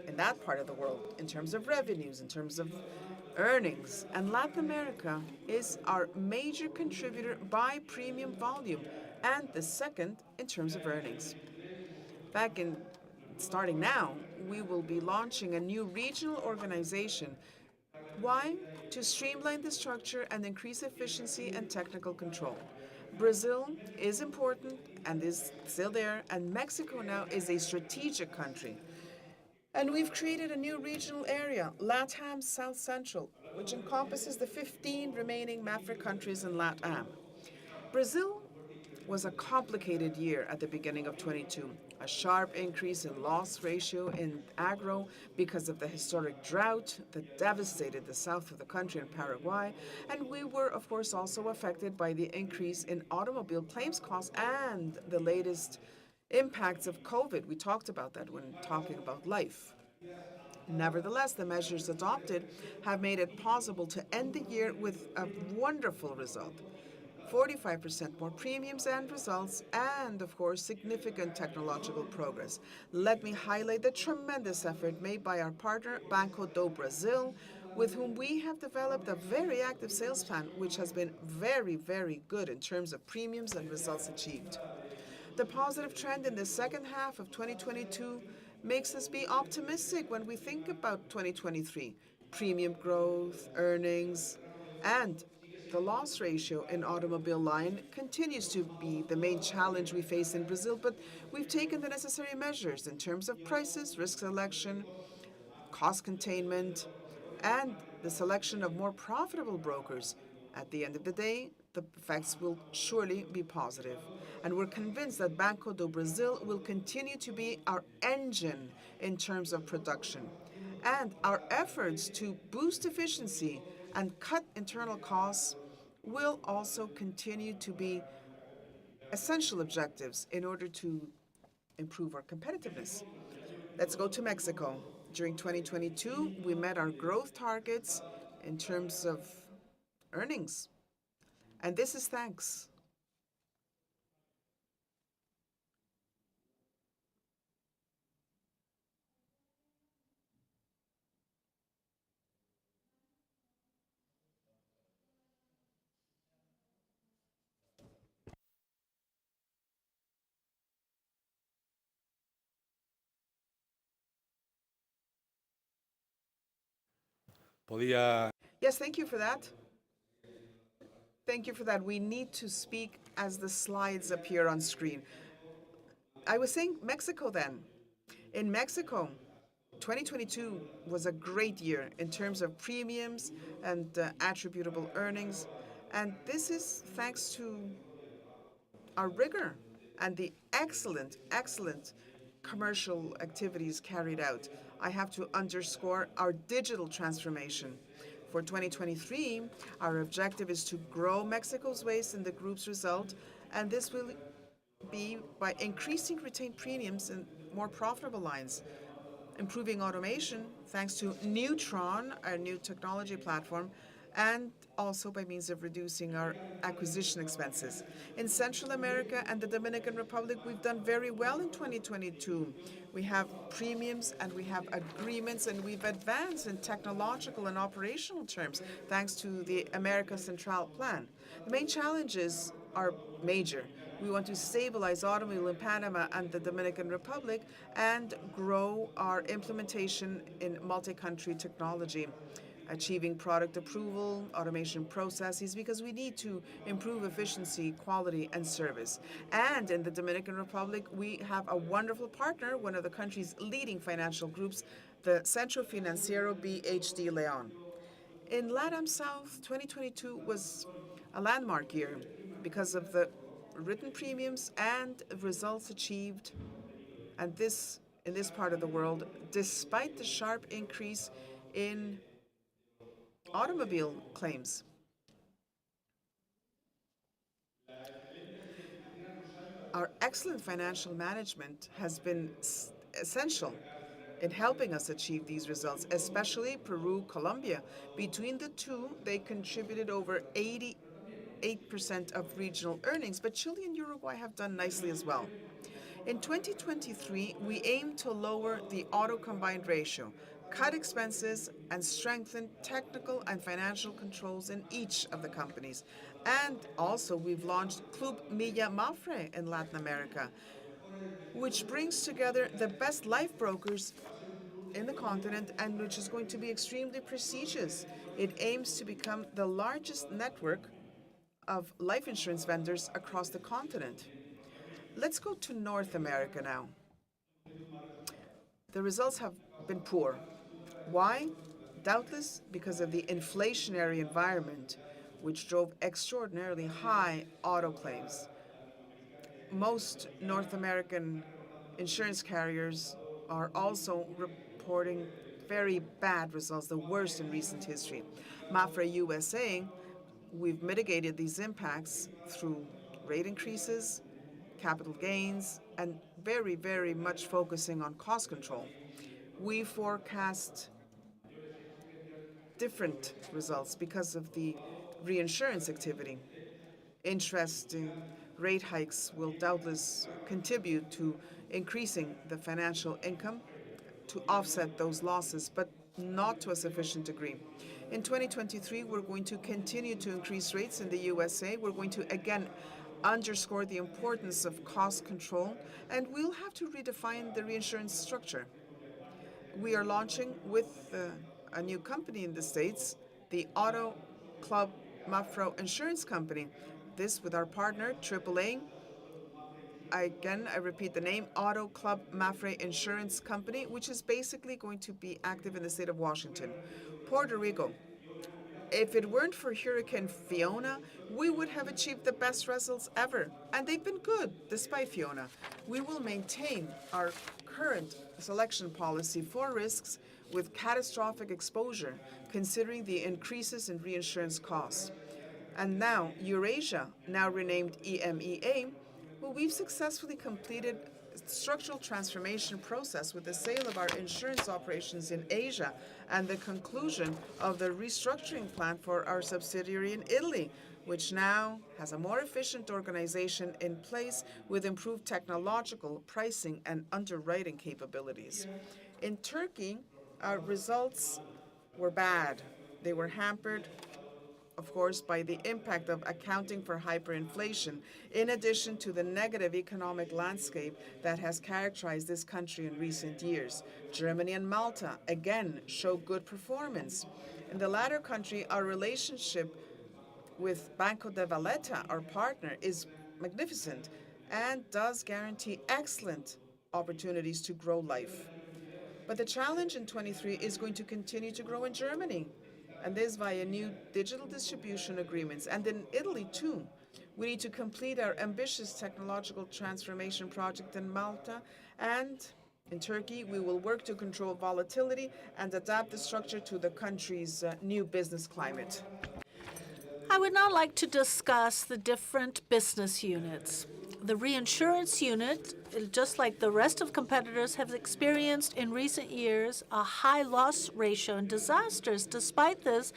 in that part of the world in terms of revenues, in terms of earnings, and Latin America is our major contributor by premium volume and the second in terms of earnings. Starting now, we will be launching a new regional organization. Why? To streamline the structure and increase efficiency and technical control. Brazil is important and is still there, and Mexico now is a strategic country. And we've created a new regional area, LATAM South Central, which encompasses the 15 remaining Mapfre countries in LATAM. Brazil was a complicated year at the beginning of 22. A sharp increase in loss ratio in agro because of the historic drought that devastated the south of the country and Paraguay. And we were, of course, also affected by the increase in automobile claims costs and the latest impacts of COVID. We talked about that when talking about life. Nevertheless, the measures adopted have made it possible to end the year with a wonderful result. 45% more premiums and results, and of course, significant technological progress. Let me highlight the tremendous effort made by our partner, Banco do Brasil, with whom we have developed a very active sales plan, which has been very, very good in terms of premiums and results achieved. The positive trend in the second half of 2022 makes us be optimistic when we think about 2023. Premium growth, earnings, and the loss ratio in automobile line continues to be the main challenge we face in Brazil, but we've taken the necessary measures in terms of prices, risk selection, cost containment, and the selection of more profitable brokers. At the end of the day, the effects will surely be positive. And we're convinced that Banco do Brasil will continue to be our engine in terms of production. And our efforts to boost efficiency and cut internal costs will also continue to be essential objectives in order to improve our competitiveness. Let's go to Mexico. During 2022, we met our growth targets in terms of earnings. And this is thanks Yes, thank you for that. Thank you for that. We need to speak as the slides appear on screen. I was saying Mexico then. In Mexico, 2022 was a great year in terms of premiums and attributable earnings. And this is thanks to our rigor and the excellent commercial activities carried out. I have to underscore our digital transformation. For 2023, our objective is to grow Mexico's waste in the group's result, and this will be by increasing retained premiums in more profitable lines, improving automation thanks to Neutron, our new technology platform, and also by means of reducing our acquisition expenses. In Central America and the Dominican Republic, we've done very well in 2022. We have premiums and we have agreements, and we've advanced in technological and operational terms thanks to the America Central plan. The main challenges are major. We want to stabilize automobile in Panama and the Dominican Republic and grow our implementation in multi-country technology, achieving product approval, automation processes, because we need to improve efficiency, quality, and service. And in the Dominican Republic, we have a wonderful partner, one of the country's leading financial groups, the Centro Financiero BHD Leon. In LATAM South, 2022 was a landmark year because of the written premiums and results achieved, and this in this part of the world, despite the sharp increase in automobile claims. Our excellent financial management has been essential in helping us achieve these results, especially Peru, Colombia. Between the two, they contributed over 88% of regional earnings, but Chile and Uruguay have done nicely as well. In 2023, we aim to lower the auto combined ratio, cut expenses, and strengthen technical and financial controls in each of the companies. And also, we've launched Club Milla Mapfre in Latin America, which brings together the best life brokers in the continent and which is going to be extremely prestigious. It aims to become the largest network of life insurance vendors across the continent. Let's go to North America now. The results have been poor. Why? Doubtless because of the inflationary environment, which drove extraordinarily high auto claims. Most North American insurance carriers are also reporting very bad results, the worst in recent history. Mapfre USA, we've mitigated these impacts through rate increases, capital gains, and very, very much focusing on cost control. We forecast different results because of the reinsurance activity. interesting rate hikes will doubtless contribute to increasing the financial income to offset those losses, but not to a sufficient degree. In 2023, we're going to continue to increase rates in the USA. We're going to again underscore the importance of cost control, and we'll have to redefine the reinsurance structure. We are launching with a new company in the States, the Auto Club Mapfre Insurance Company. This with our partner, AAA. Again, I repeat the name, Auto Club Mapfre Insurance Company, which is basically going to be active in the state of Washington. Puerto Rico. If it weren't for Hurricane Fiona, we would have achieved the best results ever. And they've been good, despite Fiona. We will maintain our current selection policy for risks with catastrophic exposure, considering the increases in reinsurance costs. And now, Eurasia, now renamed EMEA, well, we've successfully completed structural transformation process with the sale of our insurance operations in Asia and the conclusion of the restructuring plan for our subsidiary in Italy, which now has a more efficient organization in place with improved technological, pricing, and underwriting capabilities. In Turkey, our results were bad. They were hampered, of course, by the impact of accounting for hyperinflation, in addition to the negative economic landscape that has characterized this country in recent years. Germany and Malta, again, show good performance. In the latter country, our relationship with Banco de Valletta, our partner, is magnificent and does guarantee excellent opportunities to grow life. But the challenge in 23 is going to continue to grow in Germany, and this via new digital distribution agreements. And in Italy, too, we need to complete our ambitious technological transformation project in Malta. And in Turkey, we will work to control volatility and adapt the structure to the country's new business climate. I would now like to discuss the different business units. The reinsurance unit, just like the rest of competitors, have experienced in recent years a high loss ratio and disasters. Despite this,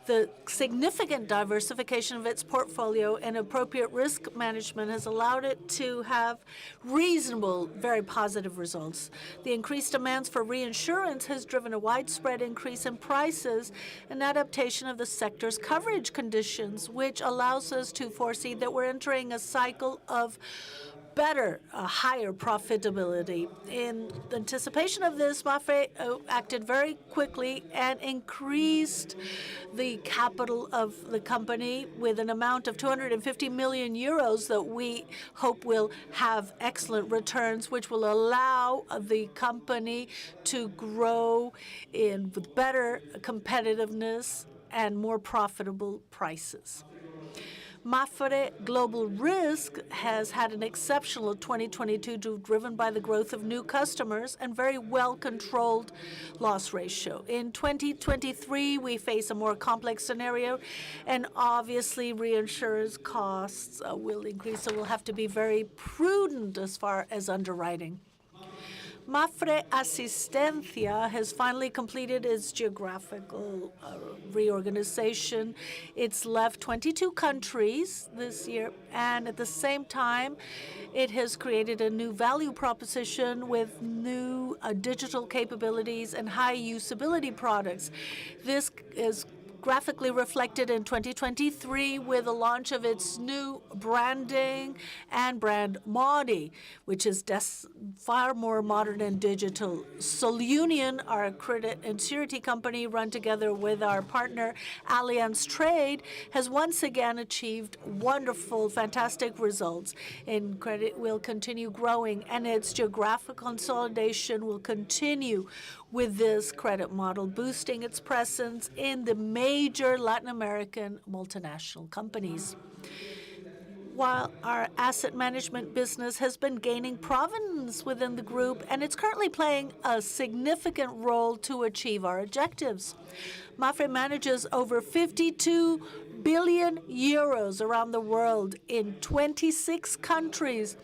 the significant diversification of its portfolio and appropriate risk management has allowed it to have reasonable, very positive results. The increased demands for reinsurance has driven a widespread increase in prices and adaptation of the sector's coverage conditions, which allows us to foresee that we're entering a cycle of higher profitability. In anticipation of this, Mapfre acted very quickly and increased the capital of the company with an amount of 250 million euros that we hope will have excellent returns, which will allow the company to grow with better competitiveness and more profitable prices. Mapfre Global Risk has had an exceptional 2022 driven by the growth of new customers and very well-controlled loss ratio. In 2023, we face a more complex scenario, and obviously reinsurance costs will increase, so we'll have to be very prudent as far as underwriting. Mapfre Asistencia has finally completed its geographical reorganization. It's left 22 countries this year, and at the same time, it has created a new value proposition with new digital capabilities and high usability products. This is graphically reflected in 2023 with the launch of its new branding and brand Modi, which is far more modern and digital. Solunion, our credit and surety company run together with our partner Allianz Trade, has once again achieved wonderful, fantastic results. In credit will continue growing, and its geographic consolidation will continue with this credit model, boosting its presence in the major Latin American multinational companies. While our asset management business has been gaining provenance within the group, and it's currently playing a significant role to achieve our objectives. Mapfre manages over 52 billion euros around the world in 26 countries,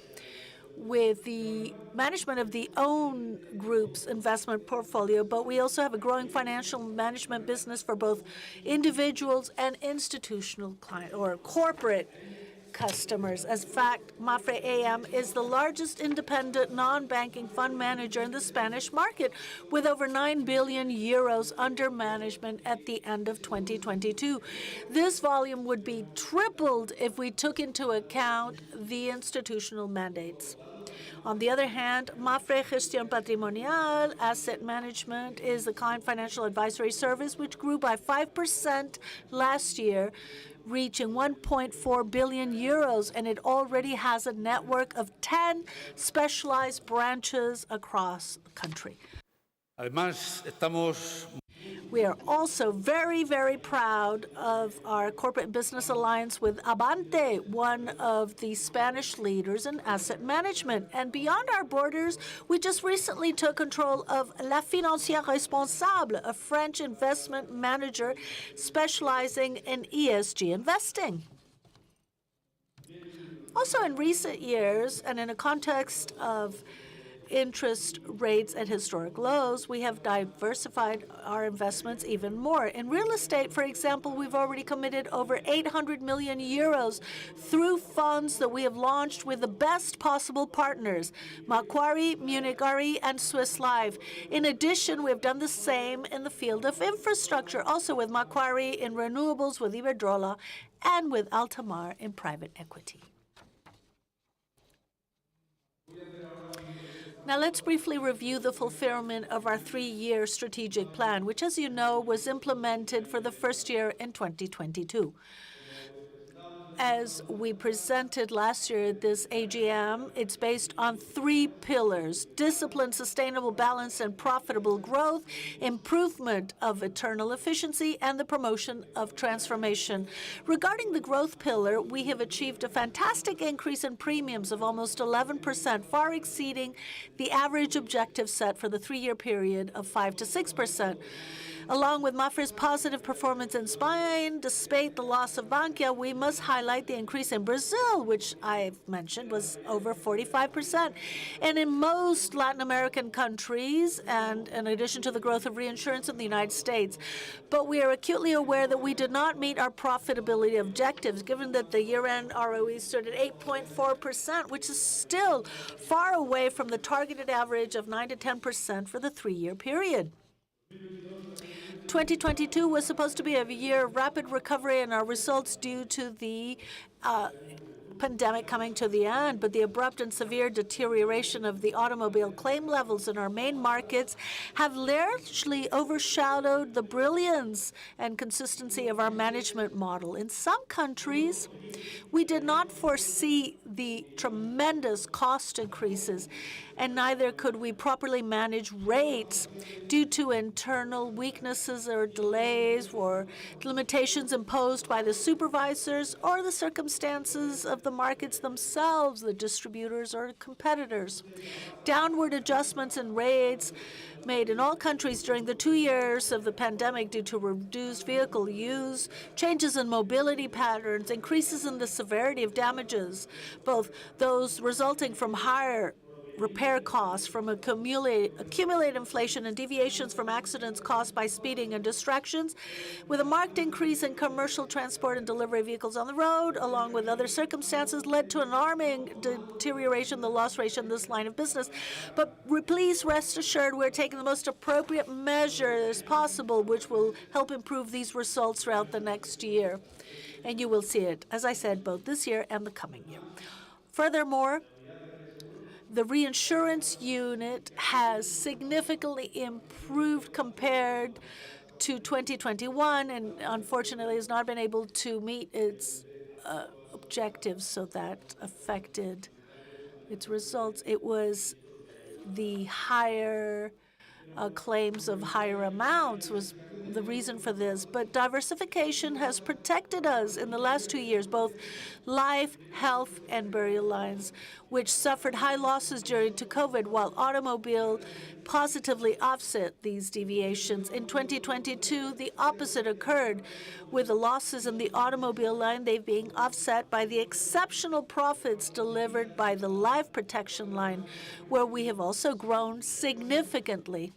with the management of the own group's investment portfolio, but we also have a growing financial management business for both individuals and institutional client or corporate customers. As fact, Mapfre AM is the largest independent non-banking fund manager in the Spanish market, with over 9 billion euros under management at the end of 2022. This volume would be tripled if we took into account the institutional mandates. On the other hand, Mapfre Gestión Patrimonial Asset Management is the client financial advisory service, which grew by 5% last year, reaching 1.4 billion euros, and it already has a network of 10 specialized branches across the country. Además, estamos We are also very, very proud of our corporate business alliance with Abante, one of the Spanish leaders in asset management. And beyond our borders, we just recently took control of La Financière Responsable, a French investment manager specializing in ESG investing. Also, in recent years, and in a context of interest rates at historic lows, we have diversified our investments even more. In real estate, for example, we've already committed over 800 million euros through funds that we have launched with the best possible partners, Macquarie, Munich Re, and Swiss Life. In addition, we have done the same in the field of infrastructure, also with Macquarie in renewables, with Iberdrola, and with Altamar in private equity. Now let's briefly review the fulfillment of our 3-year strategic plan, which, as you know, was implemented for the first year in 2022. As we presented last year at this AGM, it's based on 3 pillars: discipline, sustainable balance, and profitable growth, improvement of internal efficiency, and the promotion of transformation. Regarding the growth pillar, we have achieved a fantastic increase in premiums of almost 11%, far exceeding the average objective set for the 3-year period of 5 to 6%. Along with Mapfre's positive performance in Spain, despite the loss of Bankia, we must highlight the increase in Brazil, which I've mentioned was over 45%. And in most Latin American countries, and in addition to the growth of reinsurance in the United States. But we are acutely aware that we did not meet our profitability objectives, given that the year-end ROE stood at 8.4%, which is still far away from the targeted average of 9 to 10% for the 3-year period. 2022 was supposed to be a year of rapid recovery in our results due to the pandemic coming to the end, but the abrupt and severe deterioration of the automobile claim levels in our main markets have largely overshadowed the brilliance and consistency of our management model. In some countries, we did not foresee the tremendous cost increases, and neither could we properly manage rates due to internal weaknesses or delays or limitations imposed by the supervisors or the circumstances of the markets themselves, the distributors or competitors. Downward adjustments in rates made in all countries during the 2 years of the pandemic due to reduced vehicle use, changes in mobility patterns, increases in the severity of damages, both those resulting from higher repair costs from accumulated inflation and deviations from accidents caused by speeding and distractions, with a marked increase in commercial transport and delivery vehicles on the road, along with other circumstances, led to an alarming deterioration in the loss ratio in this line of business. But please rest assured we're taking the most appropriate measures possible, which will help improve these results throughout the next year. And you will see it, as I said, both this year and the coming year. Furthermore, the reinsurance unit has significantly improved compared to 2021, and unfortunately has not been able to meet its objectives, so that affected its results. It was the higher claims of higher amounts was the reason for this. But diversification has protected us in the last 2 years, both life, health, and burial lines, which suffered high losses during COVID, while automobile positively offset these deviations. In 2022, the opposite occurred, with the losses in the automobile line, they being offset by the exceptional profits delivered by the life protection line, where we have also grown significantly.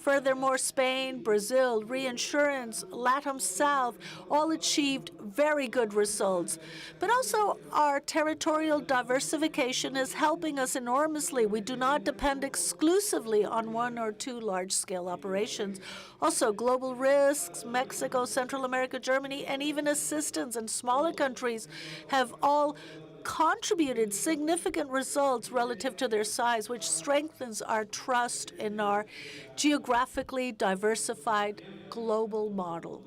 Furthermore, Spain, Brazil, reinsurance, LATAM South all achieved very good results. But also our territorial diversification is helping us enormously. We do not depend exclusively on one or two large-scale operations. Also, global risks, Mexico, Central America, Germany, and even assistance in smaller countries have all contributed significant results relative to their size, which strengthens our trust in our geographically diversified global model.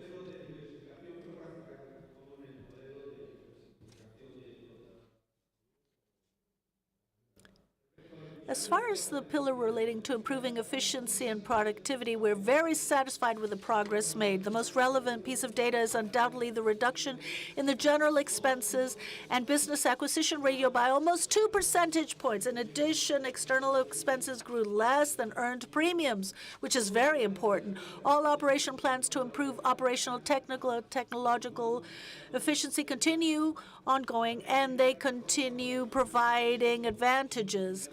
As far as the pillar relating to improving efficiency and productivity, we're very satisfied with the progress made. The most relevant piece of data is undoubtedly the reduction in the general expenses and business acquisition ratio by almost 2 percentage points. In addition, external expenses grew less than earned premiums, which is very important. All operation plans to improve operational, technological efficiency continue ongoing, and they continue providing advantages.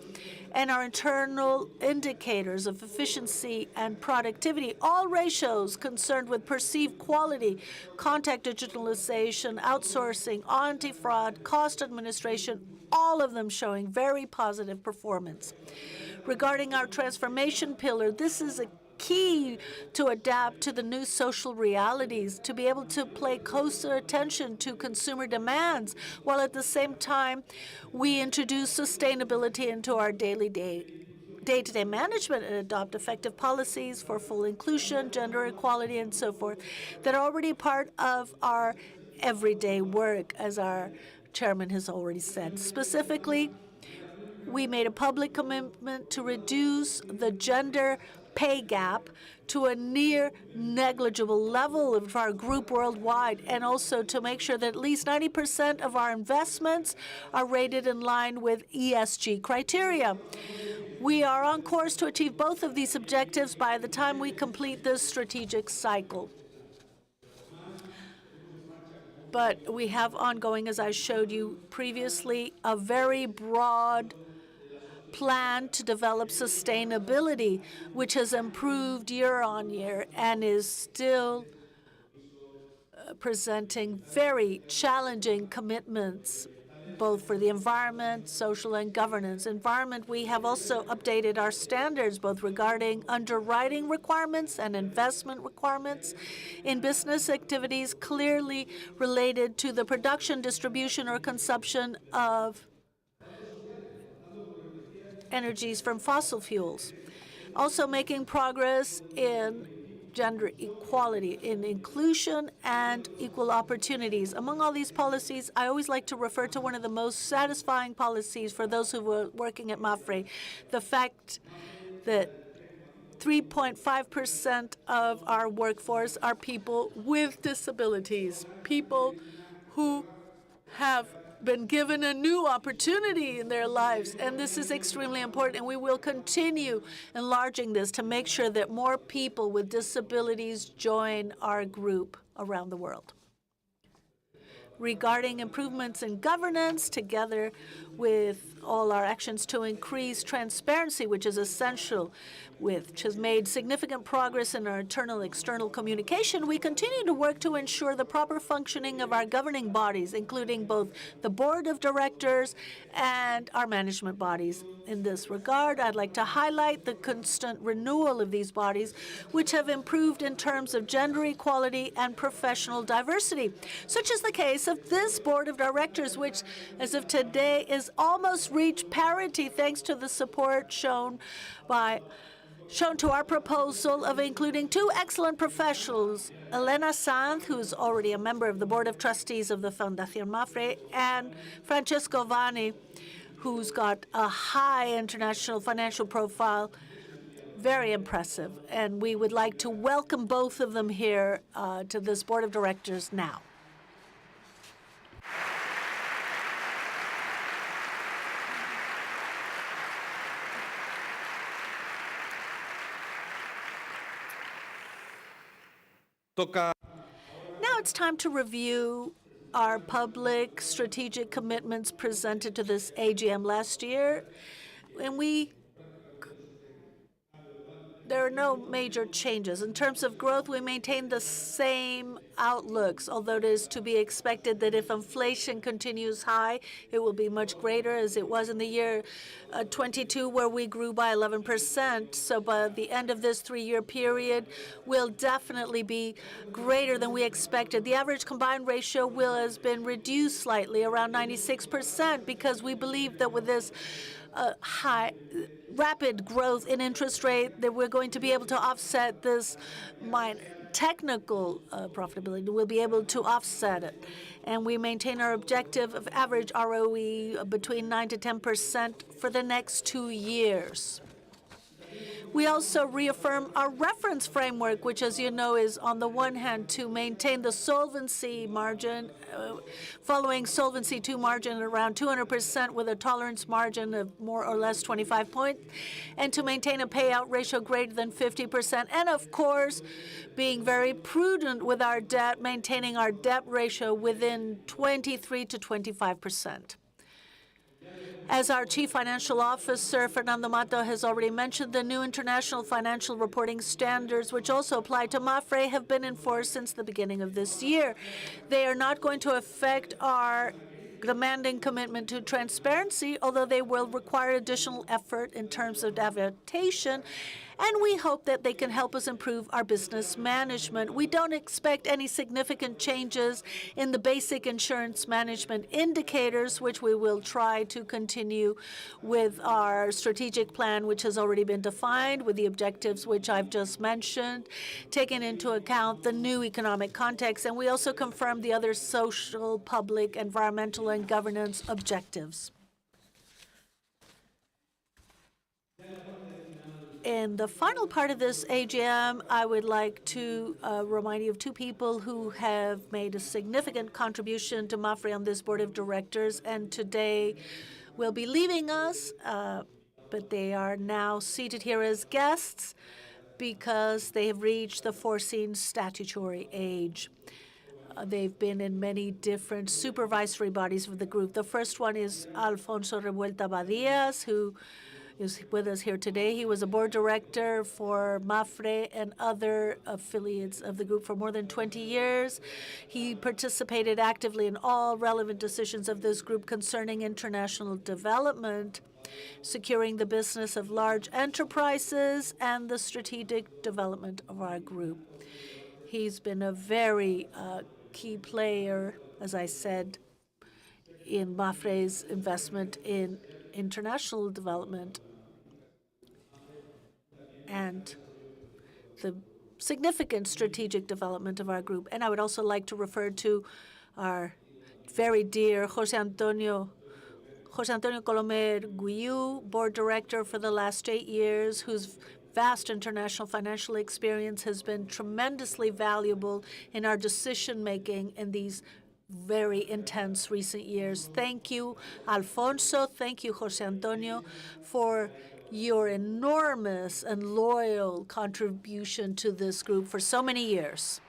And our internal indicators of efficiency and productivity, all ratios concerned with perceived quality, contact digitalization, outsourcing, anti-fraud, cost administration, all of them showing very positive performance. Regarding our transformation pillar, this is a key to adapt to the new social realities, to be able to pay closer attention to consumer demands, while at the same time we introduce sustainability into our day-to-day management and adopt effective policies for full inclusion, gender equality, and so forth that are already part of our everyday work, as our chairman has already said. Specifically, we made a public commitment to reduce the gender pay gap to a near negligible level of our group worldwide, and also to make sure that at least 90% of our investments are rated in line with ESG criteria. We are on course to achieve both of these objectives by the time we complete this strategic cycle. But we have ongoing, as I showed you previously, a very broad plan to develop sustainability, which has improved year on year and is still presenting very challenging commitments, both for the environment, social, and governance. Environment, we have also updated our standards, both regarding underwriting requirements and investment requirements in business activities clearly related to the production, distribution, or consumption of energies from fossil fuels. Also making progress in gender equality, in inclusion and equal opportunities. Among all these policies, I always like to refer to one of the most satisfying policies for those who were working at Mapfre, the fact that 3.5% of our workforce are people with disabilities, people who have been given a new opportunity in their lives. And this is extremely important, and we will continue enlarging this to make sure that more people with disabilities join our group around the world. Regarding improvements in governance, together with all our actions to increase transparency, which is essential, which has made significant progress in our internal-external communication, we continue to work to ensure the proper functioning of our governing bodies, including both the board of directors and our management bodies. In this regard, I'd like to highlight the constant renewal of these bodies, which have improved in terms of gender equality and professional diversity. Such is the case of this board of directors, which, as of today, is almost reached parity thanks to the support shown to our proposal of including two excellent professionals, Elena Sanz, who's already a member of the Board of Trustees of the Fundación Mapfre, and Francesco Vanni, who's got a high international financial profile, very impressive. And we would like to welcome both of them here to this Board of Directors now. Now it's time to review our public strategic commitments presented to this AGM last year. And we there are no major changes. In terms of growth, we maintain the same outlooks, although it is to be expected that if inflation continues high, it will be much greater, as it was in the year 22, where we grew by 11%. So by the end of this 3-year period, will definitely be greater than we expected. The average combined ratio has been reduced slightly, around 96%, because we believe that with this rapid growth in interest rate, that we're going to be able to offset this minor technical profitability. We'll be able to offset it. And we maintain our objective of average ROE between 9 to 10% for the next 2 years. We also reaffirm our reference framework, which, as you know, is on the one hand to maintain the solvency margin, following Solvency II margin at around 200% with a tolerance margin of more or less 25 points, and to maintain a payout ratio greater than 50%, and of course, being very prudent with our debt, maintaining our debt ratio within 23 to 25%. As our Chief Financial Officer, Fernando Mato, has already mentioned, the new international financial reporting standards, which also apply to Mapfre, have been in force since the beginning of this year. They are not going to affect our demanding commitment to transparency, although they will require additional effort in terms of adaptation, and we hope that they can help us improve our business management. We don't expect any significant changes in the basic insurance management indicators, which we will try to continue with our strategic plan, which has already been defined, with the objectives which I've just mentioned, taking into account the new economic context, and we also confirm the other social, public, environmental, and governance objectives. In the final part of this AGM, I would like to remind you of 2 people who have made a significant contribution to Mapfre on this board of directors, and today will be leaving us, but they are now seated here as guests because they have reached the foreseen statutory age. They've been in many different supervisory bodies of the group. The first one is Alfonso Revuelta Badías, who is with us here today. He was a board director for Mapfre and other affiliates of the group for more than 20 years. He participated actively in all relevant decisions of this group concerning international development, securing the business of large enterprises, and the strategic development of our group. He's been a very key player, as I said, in Mapfre's investment in international development and the significant strategic development of our group. And I would also like to refer to our very dear José Antonio Colomer Guiu, board director for the last 8 years, whose vast international financial experience has been tremendously valuable in our decision-making in these very intense recent years. Thank you, Alfonso. Thank you, José Antonio, for your enormous and loyal contribution to this group for so many years.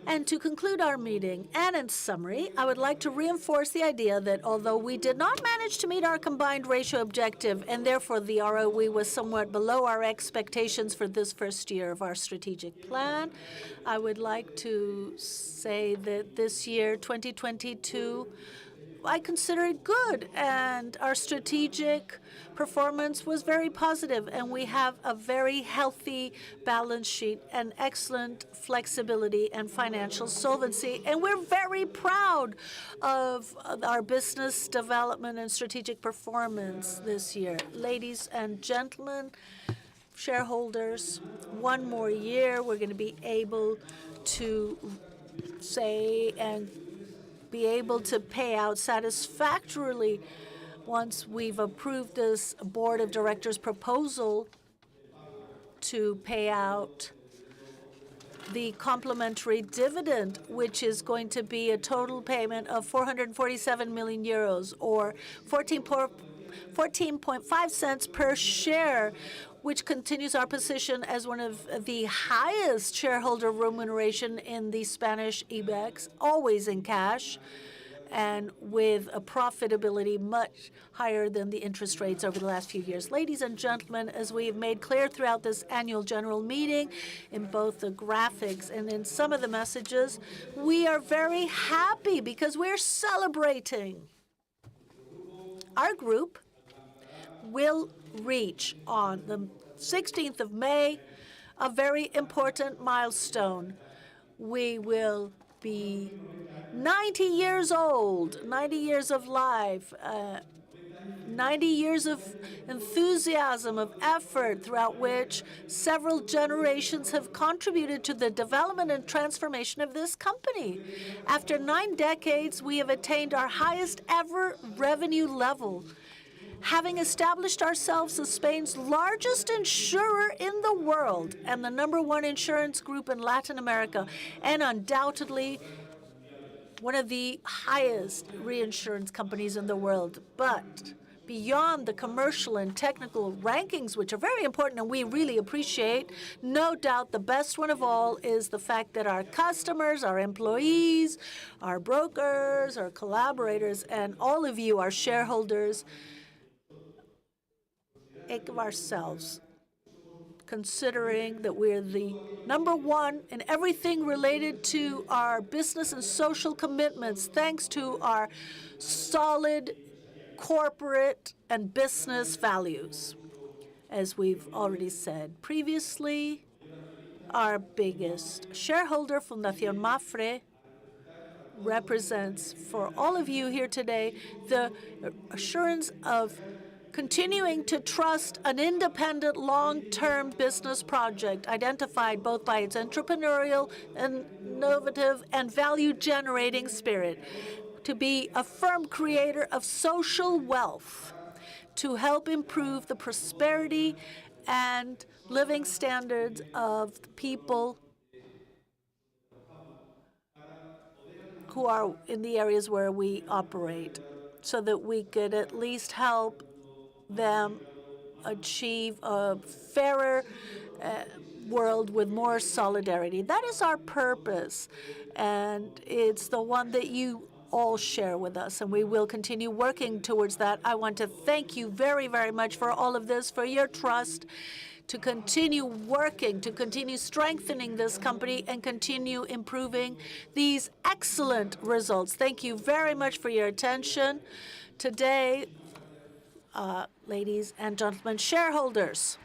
And to conclude our meeting, and in summary, I would like to reinforce the idea that although we did not manage to meet our combined ratio objective, and therefore the ROE was somewhat below our expectations for this first year of our strategic plan, I would like to say that this year, 2022, I consider it good, and our strategic performance was very positive, and we have a very healthy balance sheet and excellent flexibility and financial solvency, and we're very proud of our business development and strategic performance this year. Ladies and gentlemen, shareholders, one more year, we're going to be able to say and be able to pay out satisfactorily once we've approved this board of directors proposal to pay out the complementary dividend, which is going to be a total payment of 447 million euros or 14.5 cents per share, which continues our position as one of the highest shareholder remuneration in the Spanish IBEX, always in cash, and with a profitability much higher than the interest rates over the last few years. Ladies and gentlemen, as we have made clear throughout this annual general meeting, in both the graphics and in some of the messages, we are very happy because we're celebrating. Our group will reach on the 16th of May a very important milestone. We will be 90 years old, 90 years of life, 90 years of enthusiasm, of effort, throughout which several generations have contributed to the development and transformation of this company. After 9 decades, we have attained our highest ever revenue level, having established ourselves as Spain's largest insurer in the world and the #1 insurance group in Latin America, and undoubtedly one of the highest reinsurance companies in the world. But beyond the commercial and technical rankings, which are very important and we really appreciate, no doubt the best one of all is the fact that our customers, our employees, our brokers, our collaborators, and all of you, our shareholders, think of ourselves, considering that we're the #1 in everything related to our business and social commitments, thanks to our solid corporate and business values. As we've already said previously, our biggest shareholder, Fundación Mapfre, represents for all of you here today the assurance of continuing to trust an independent, long-term business project identified both by its entrepreneurial, innovative, and value-generating spirit, to be a firm creator of social wealth, to help improve the prosperity and living standards of the people who are in the areas where we operate, so that we could at least help them achieve a fairer world with more solidarity. That is our purpose, and it's the one that you all share with us, and we will continue working towards that. I want to thank you very, very much for all of this, for your trust, to continue working, to continue strengthening this company, and continue improving these excellent results. Thank you very much for your attention today, ladies and gentlemen, shareholders.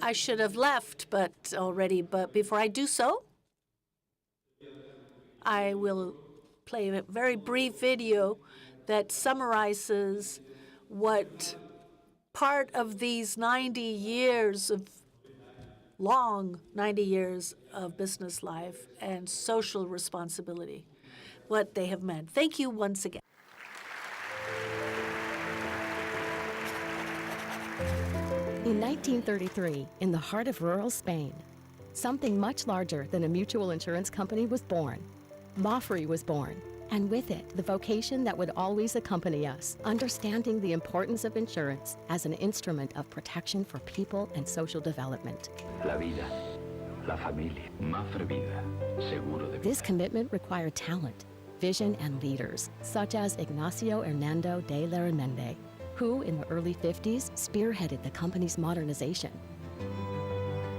I should have left already, but before I do so, I will play a very brief video that summarizes what part of these 90 years of long 90 years of business life and social responsibility, what they have meant. Thank you once again. In 1933, in the heart of rural Spain, something much larger than a mutual insurance company was born. Mapfre was born, and with it, the vocation that would always accompany us, understanding the importance of insurance as an instrument of protection for people and social development. La vida, la familia, Mapfre vida, seguro de vida. This commitment required talent, vision, and leaders, such as Ignacio Hernando de Larramendi, who in the early 50s spearheaded the company's modernization.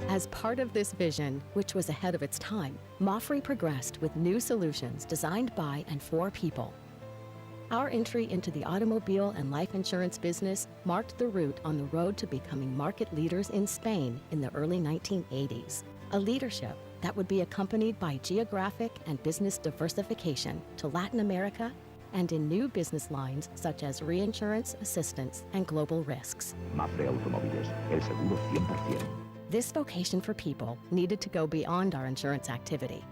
As part of this vision, which was ahead of its time, Mapfre progressed with new solutions designed by and for people. Our entry into the automobile and life insurance business marked the route on the road to becoming market leaders in Spain in the early 1980s, a leadership that would be accompanied by geographic and business diversification to Latin America and in new business lines such as reinsurance, assistance, and global risks. Mapfre Automóviles, el seguro 100%. This vocation for people needed to go beyond our insurance activity.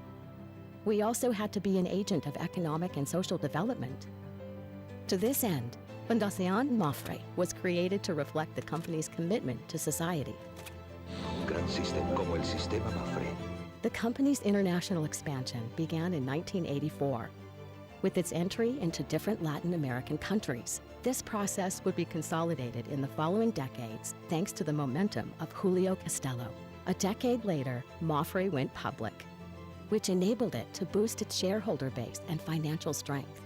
We also had to be an agent of economic and social development. To this end, Fundación Mapfre was created to reflect the company's commitment to society. un gran sistema como el sistema Mapfre. The company's international expansion began in 1984. With its entry into different Latin American countries, this process would be consolidated in the following decades thanks to the momentum of Julio Castello. A decade later, Mapfre went public, which enabled it to boost its shareholder base and financial strength.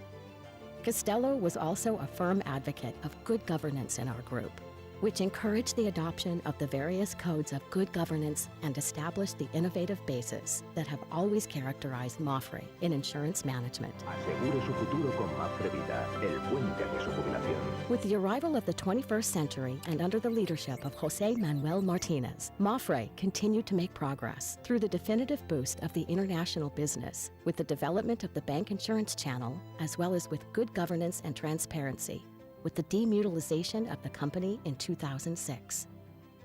Castello was also a firm advocate of good governance in our group, which encouraged the adoption of the various codes of good governance and established the innovative bases that have always characterized Mapfre in insurance management. Asegure su futuro con Mapfre Vida, el puente de su jubilación. With the arrival of the 21st century and under the leadership of José Manuel Martínez, Mapfre continued to make progress through the definitive boost of the international business, with the development of the bank insurance channel, as well as with good governance and transparency, with the demutualization of the company in 2006.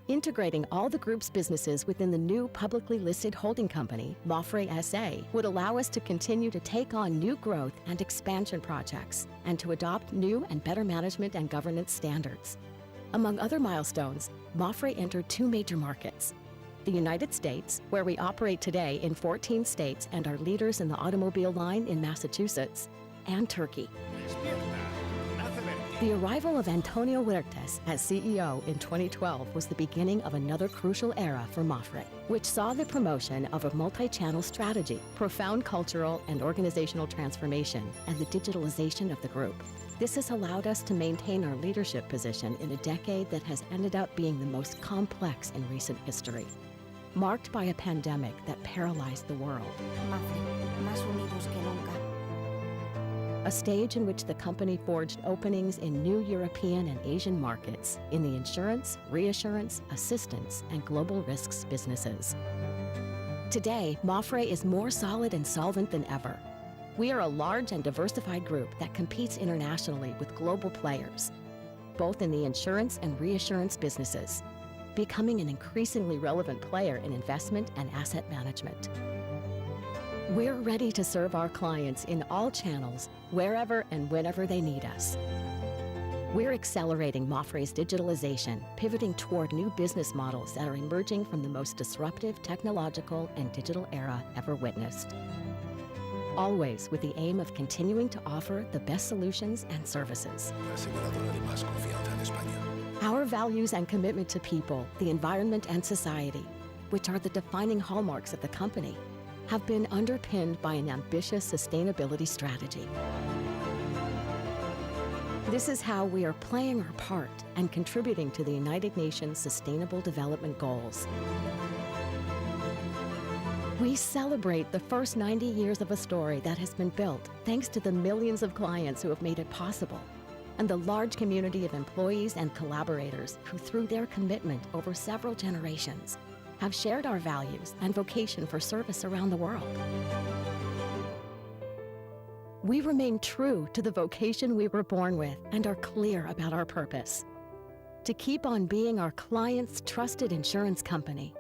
Integrating all the group's businesses within the new publicly listed holding company, Mapfre SA, would allow us to continue to take on new growth and expansion projects and to adopt new and better management and governance standards. Among other milestones, Mapfre entered 2 major markets: the United States, where we operate today in 14 states and are leaders in the automobile line in Massachusetts, and Turkey. The arrival of Antonio Huertas as CEO in 2012 was the beginning of another crucial era for Mapfre, which saw the promotion of a multi-channel strategy, profound cultural and organizational transformation, and the digitalization of the group. This has allowed us to maintain our leadership position in a decade that has ended up being the most complex in recent history, marked by a pandemic that paralyzed the world. Mapfre, más unidos que nunca. A stage in which the company forged openings in new European and Asian markets in the insurance, reassurance, assistance, and global risks businesses. Today, Mapfre is more solid and solvent than ever. We are a large and diversified group that competes internationally with global players, both in the insurance and reassurance businesses, becoming an increasingly relevant player in investment and asset management. We're ready to serve our clients in all channels, wherever and whenever they need us. We're accelerating Mapfre's digitalization, pivoting toward new business models that are emerging from the most disruptive technological and digital era ever witnessed. Always with the aim of continuing to offer the best solutions and services. Our values and commitment to people, the environment, and society, which are the defining hallmarks of the company, have been underpinned by an ambitious sustainability strategy. This is how we are playing our part and contributing to the United Nations Sustainable Development Goals. We celebrate the first 90 years of a story that has been built thanks to the millions of clients who have made it possible, and the large community of employees and collaborators who, through their commitment over several generations, have shared our values and vocation for service around the world. We remain true to the vocation we were born with and are clear about our purpose: to keep on being our clients' trusted insurance company.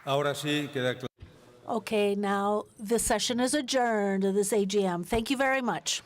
Ahora sí queda claro. Okay, now the session is adjourned of this AGM. Thank you very much.